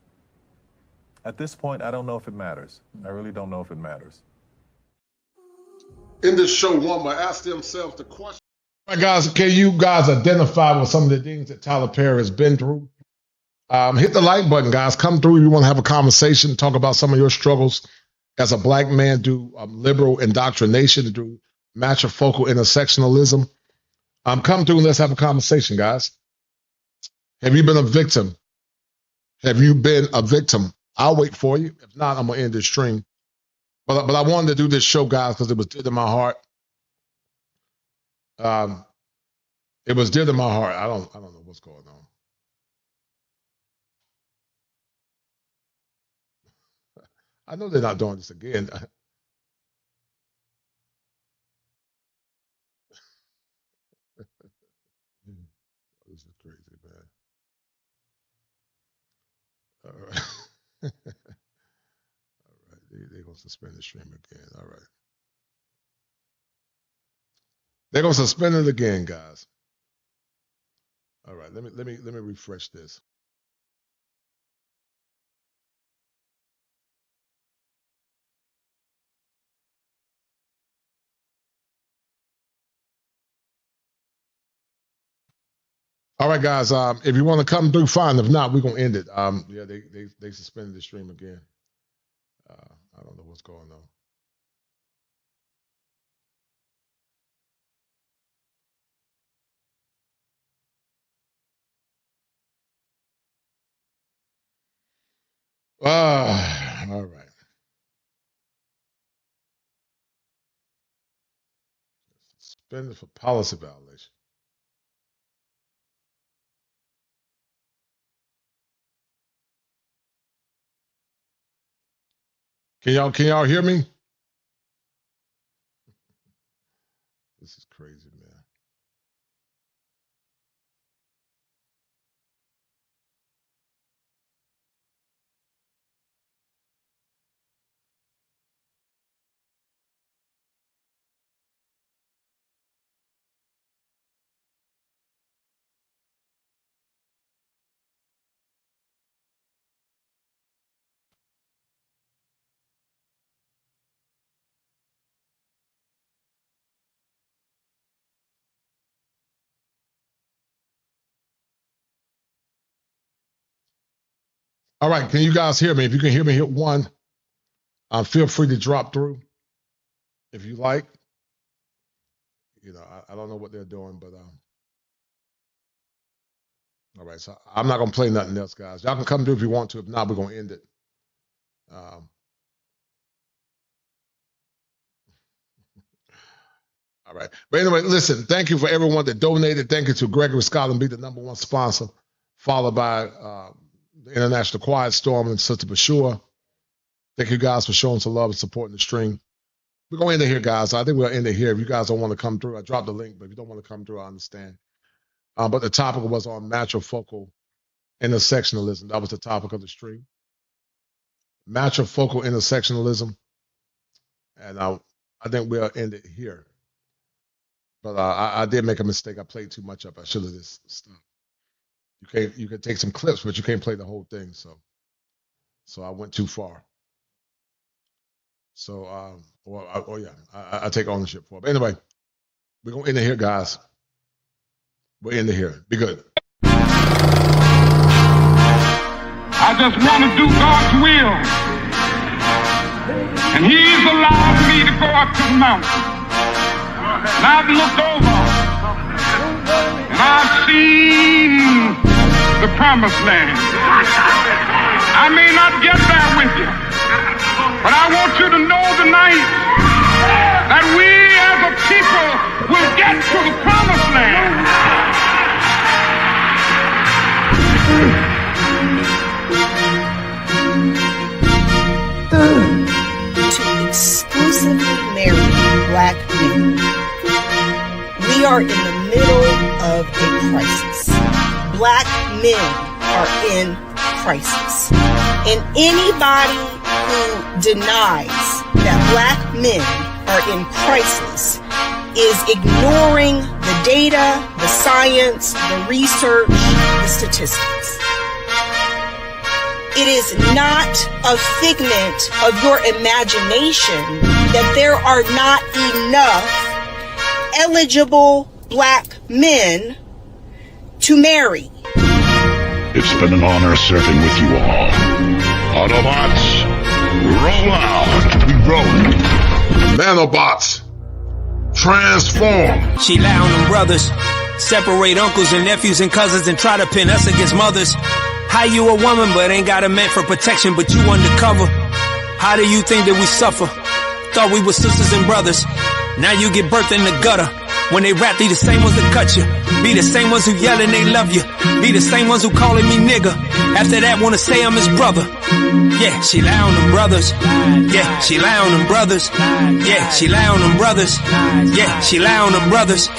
At this point, I don't know if it matters. I really don't know if it matters. In this show, one will ask themselves the question. All right, guys, can you guys identify with some of the things that Tyler Perry has been through? Hit the like button, guys. Come through. You want to have a conversation, talk about some of your struggles as a black man through liberal indoctrination, through matrifocal intersectionalism. Come through and let's have a conversation, guys. Have you been a victim? Have you been a victim? I'll wait for you. If not, I'm going to end this stream. But I wanted to do this show, guys, because it was dear to my heart. It was dear to my heart. I don't know what's going on. I know they're not doing this again. This is crazy, man. All right. All right. They're going to suspend the stream again. All right. They're going to suspend it again, guys. All right. Let me refresh this. All right, guys. If you want to come through, fine. If not, we're gonna end it. Yeah, they suspended the stream again. I don't know what's going on. All right. Suspended for policy violation. Can y'all hear me? This is crazy, man. All right, can you guys hear me? If you can hear me, hit 1. Feel free to drop through if you like. You know, I don't know what they're doing, but all right. So I'm not gonna play nothing else, guys. Y'all can come through if you want to. If not, we're gonna end it. All right. But anyway, listen. Thank you for everyone that donated. Thank you to Gregory Scott and be the #1 sponsor, followed by the International Quiet Storm and Sister Bashua. Thank you guys for showing some love and supporting the stream. We're going to end it here, guys. I think we'll end it here. If you guys don't want to come through, I dropped the link, but if you don't want to come through, I understand. But the topic was on matrifocal intersectionalism. That was the topic of the stream. Matrifocal intersectionalism. And I think we'll end it here. But I did make a mistake. I played too much up. I should have just stopped. You can take some clips, but you can't play the whole thing. So I went too far. So, I take ownership for it. But anyway, we're going to end it here, guys. We'll end it here. Be good. I just want to do God's will. And He's allowed me to go up to the mountain. And I've looked over. And I've seen the promised land. I may not get there with you. But I want you to know tonight that we as a people will get to the promised land. To exclusively marry black men. We are in the middle of a crisis. Black men are in crisis. And anybody who denies that black men are in crisis is ignoring the data, the science, the research, the statistics. It is not a figment of your imagination that there are not enough eligible black men to marry. It's been an honor serving with you all. Autobots, roll out. We rolling. Nanobots, transform. She lie on them brothers, separate uncles and nephews and cousins and try to pin us against mothers. How you a woman but ain't got a man for protection, but you undercover? How do you think that we suffer? Thought we were sisters and brothers. Now you get birthed in the gutter. When they rap, they the same ones that cut you. Be the same ones who yelling they love you. Be the same ones who calling me nigga. After that wanna say I'm his brother. Yeah, she lie on them brothers. Yeah, she lie on them brothers. Yeah, she lie on them brothers. Yeah, she lie on them brothers.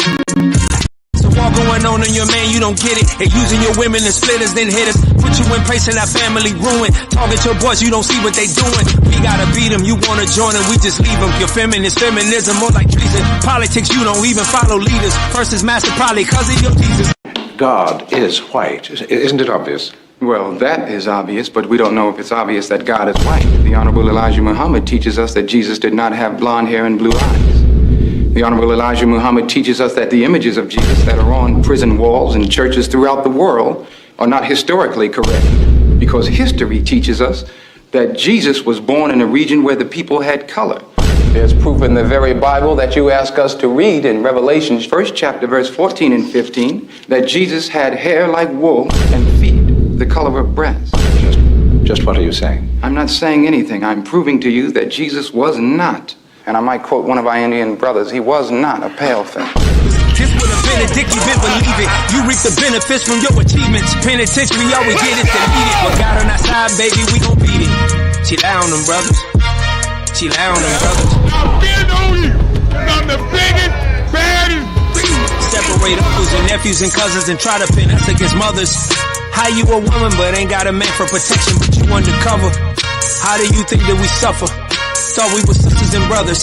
So all going on in your man, you don't get it. And using your women as splitters, then hit us. Put you in place and our family ruined. Target your boys, you don't see what they doing. We gotta beat them, you wanna join them, we just leave them. Your feminist feminism, more like treason. Politics, you don't even follow leaders. First is master, probably cause of your Jesus. God is white. Isn't it obvious? Well, that is obvious, but we don't know if it's obvious that God is white. The Honorable Elijah Muhammad teaches us that Jesus did not have blonde hair and blue eyes. The Honorable Elijah Muhammad teaches us that the images of Jesus that are on prison walls and churches throughout the world are not historically correct, because history teaches us that Jesus was born in a region where the people had color. There's proof in the very Bible that you ask us to read in Revelation, 1st chapter, verse 14 and 15, that Jesus had hair like wool and feet the color of brass. Just what are you saying? I'm not saying anything. I'm proving to you that Jesus was not, and I might quote one of our Indian brothers, he was not a pale-face. This would have been a dick, you didn't believe it. You reap the benefits from your achievements. Penitentiary, all we get is to eat it. But God on our side, baby, we gon' beat it. She lie on them brothers. She lie on them brothers. I've been on you. I'm the biggest, baddest. Separate uncles and nephews and cousins and try to pin us against mothers. How you a woman but ain't got a man for protection, but you undercover? How do you think that we suffer? Thought we were sisters and brothers.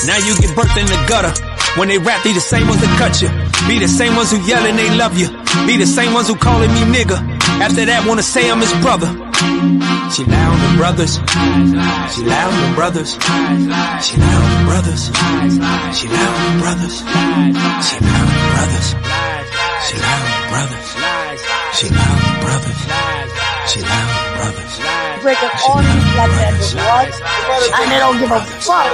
Now you get birthed in the gutter. When they rap, be the same ones that cut you. Be the same ones who yelling they love you. Be the same ones who calling me nigga. After that, wanna say I'm his brother. She lie on the brothers. She lie on the brothers. She lie on the brothers. She lie on the brothers. She lie on the brothers. She lie on the brothers. She lie on the brothers. She lie on the brothers. Breaking all these black men with what? And they don't give a fuck.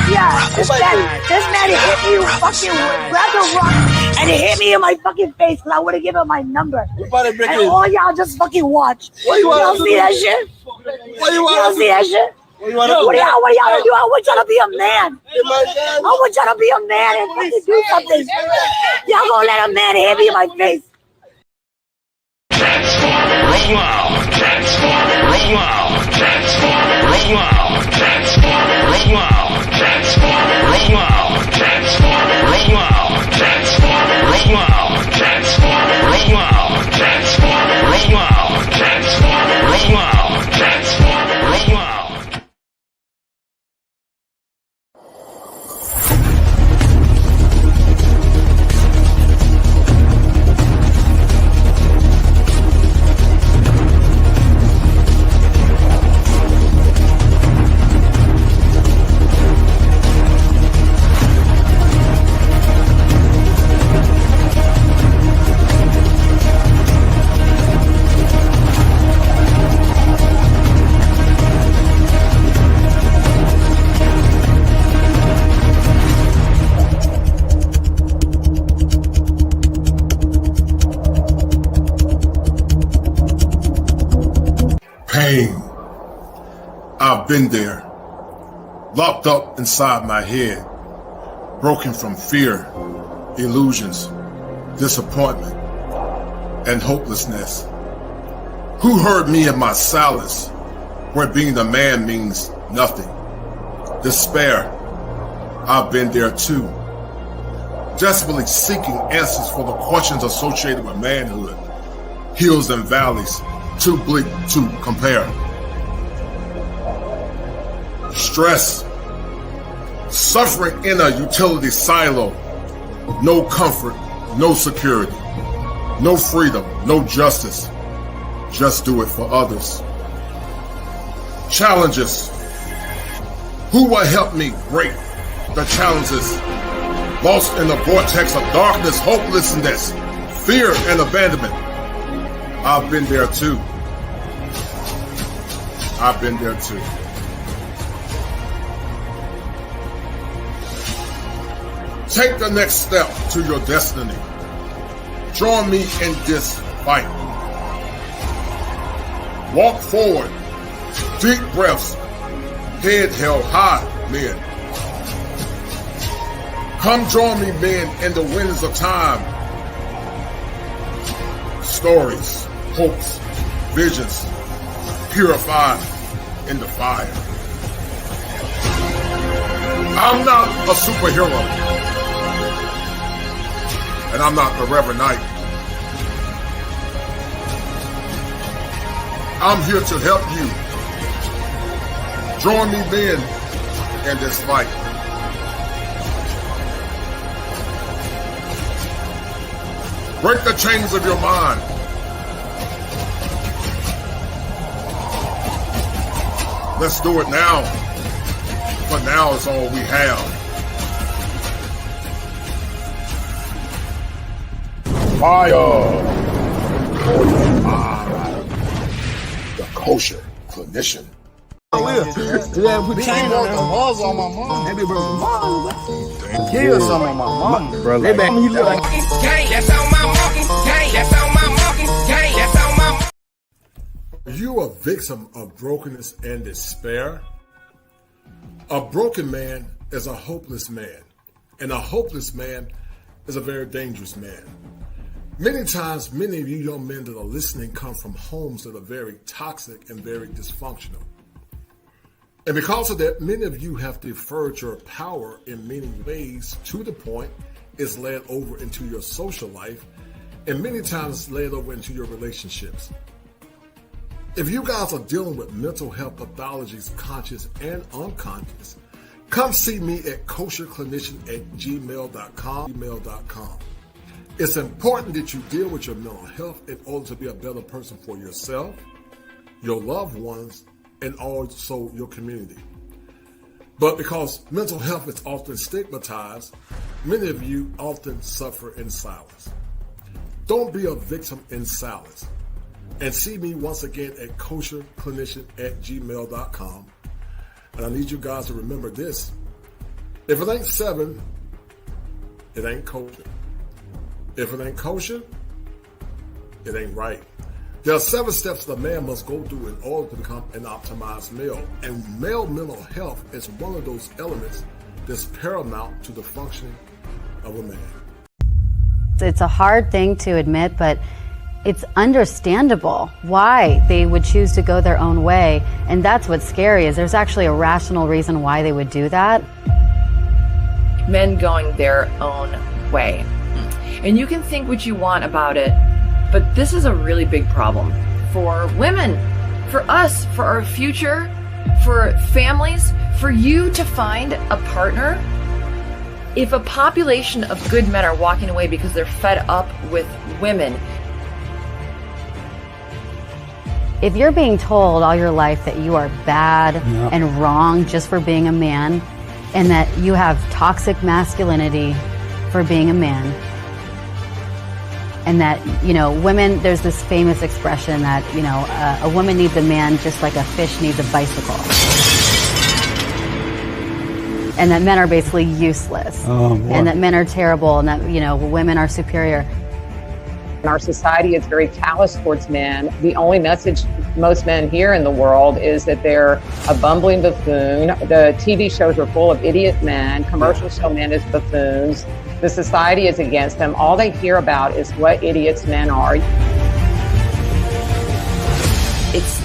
Yeah, this man hit me with fucking grabbed a rock and he hit me in my fucking face because I would have given him my number. And all y'all just fucking watch. You don't see that shit? You don't see that shit? What y'all do? I want y'all to be a man. I want y'all to be a man and fucking do something. Y'all gonna let a man hit me in my face. Roll out, transformer, roll out, transformer, roll out, transformer, roll out, transformer, roll out, transformer, roll out, transformer, roll out, transformer, roll out, transformer, roll out, transformer, roll out, transformer, roll out. Pain. I've been there, locked up inside my head, broken from fear, illusions, disappointment, and hopelessness. Who heard me in my silence, where being a man means nothing? Despair. I've been there too, desperately seeking answers for the questions associated with manhood, hills and valleys, too bleak to compare. Stress, suffering in a utility silo, no comfort, no security, no freedom, no justice, just do it for others. Challenges, who will help me break the challenges? Lost in the vortex of darkness, hopelessness, fear, and abandonment. I've been there too. I've been there too. Take the next step to your destiny. Join me in this fight. Walk forward. Deep breaths. Head held high, men. Come join me, men, in the winds of time. Stories, hopes, visions, purified in the fire. I'm not a superhero, and I'm not the Reverend Knight. I'm here to help you. Join me then in this fight. Break the chains of your mind. Let's do it now. For now is all we have. Fire. The kosher clinician. Put chain on the balls on my mom. They be broken balls. Kill some of my mom. Bro, they back me look like that's on my monkey. That's on my monkey. That's on my. Are you a victim of brokenness and despair? A broken man is a hopeless man, and a hopeless man is a very dangerous man. Many times, many of you young men that are listening come from homes that are very toxic and very dysfunctional. And because of that, many of you have deferred your power in many ways to the point it's led over into your social life and many times led over into your relationships. If you guys are dealing with mental health pathologies, conscious and unconscious, come see me at kosherclinician@gmail.com. It's important that you deal with your mental health in order to be a better person for yourself, your loved ones, and also your community. But because mental health is often stigmatized, many of you often suffer in silence. Don't be a victim in silence. And see me once again at kosherclinician@gmail.com. And I need you guys to remember this. If it ain't 7, it ain't kosher. If it ain't kosher, it ain't right. There are 7 steps that a man must go through in order to become an optimized male. And male mental health is one of those elements that's paramount to the functioning of a man. It's a hard thing to admit, but it's understandable why they would choose to go their own way. And that's what's scary, is there's actually a rational reason why they would do that. Men going their own way. And you can think what you want about it, but this is a really big problem for women, for us, for our future, for families, for you to find a partner. If a population of good men are walking away because they're fed up with women. If you're being told all your life that you are bad and wrong just for being a man, and that you have toxic masculinity for being a man, and that, women, there's this famous expression that, a woman needs a man just like a fish needs a bicycle. And that men are basically useless. And that men are terrible, and that, women are superior. Our society is very callous towards men. The only message most men hear in the world is that they're a bumbling buffoon. The TV shows are full of idiot men. Commercials show men as buffoons. The society is against them. All they hear about is what idiots men are. It's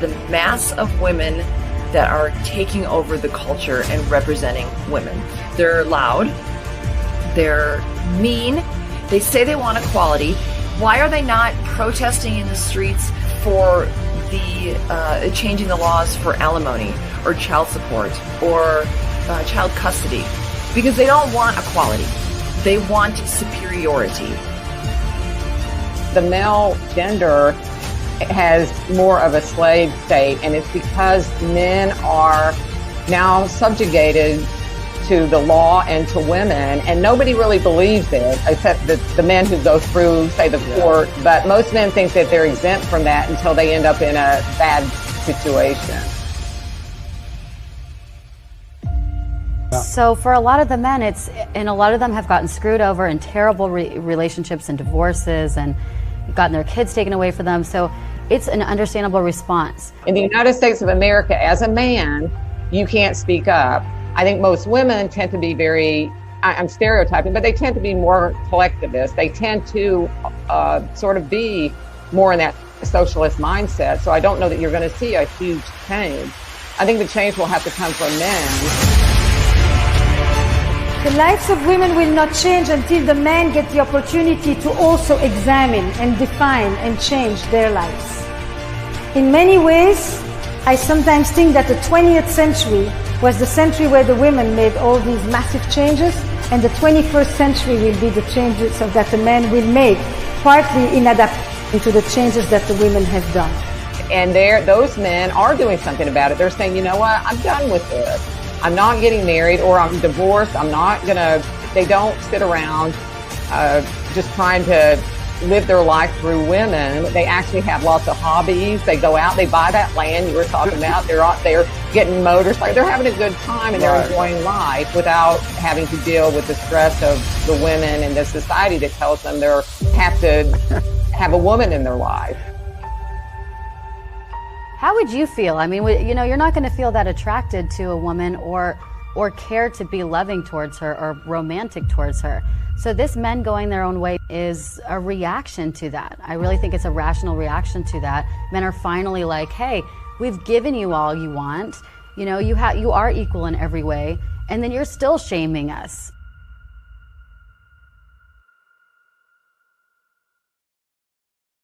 the mass of women that are taking over the culture and representing women. They're loud. They're mean. They say they want equality. Why are they not protesting in the streets for the changing the laws for alimony or child support or child custody? Because they don't want equality. They want superiority. The male gender has more of a slave state, and it's because men are now subjugated to the law and to women, and nobody really believes it, except the men who go through, say, the court. But most men think that they're exempt from that until they end up in a bad situation. So for a lot of the men, and a lot of them have gotten screwed over in terrible relationships and divorces and gotten their kids taken away from them. So it's an understandable response. In the United States of America, as a man, you can't speak up. I think most women tend to be I'm stereotyping, but they tend to be more collectivist. They tend to sort of be more in that socialist mindset. So I don't know that you're going to see a huge change. I think the change will have to come from men. The lives of women will not change until the men get the opportunity to also examine and define and change their lives. In many ways, I sometimes think that the 20th century was the century where the women made all these massive changes, and the 21st century will be the changes that the men will make, partly in adaptation to the changes that the women have done. And those men are doing something about it. They're saying, you know what, I'm done with this. I'm not getting married, or I'm divorced. They don't sit around just trying to live their life through women. They actually have lots of hobbies. They go out, they buy that land you were talking about. They're out there getting motorcycles. They're having a good time, and they're enjoying life without having to deal with the stress of the women and the society that tells them they have to have a woman in their life. How would you feel? I mean, you're not going to feel that attracted to a woman or care to be loving towards her or romantic towards her. So this men going their own way is a reaction to that. I really think it's a rational reaction to that. Men are finally like, hey, We've given you all you want. You know, you are equal in every way, and then you're still shaming us.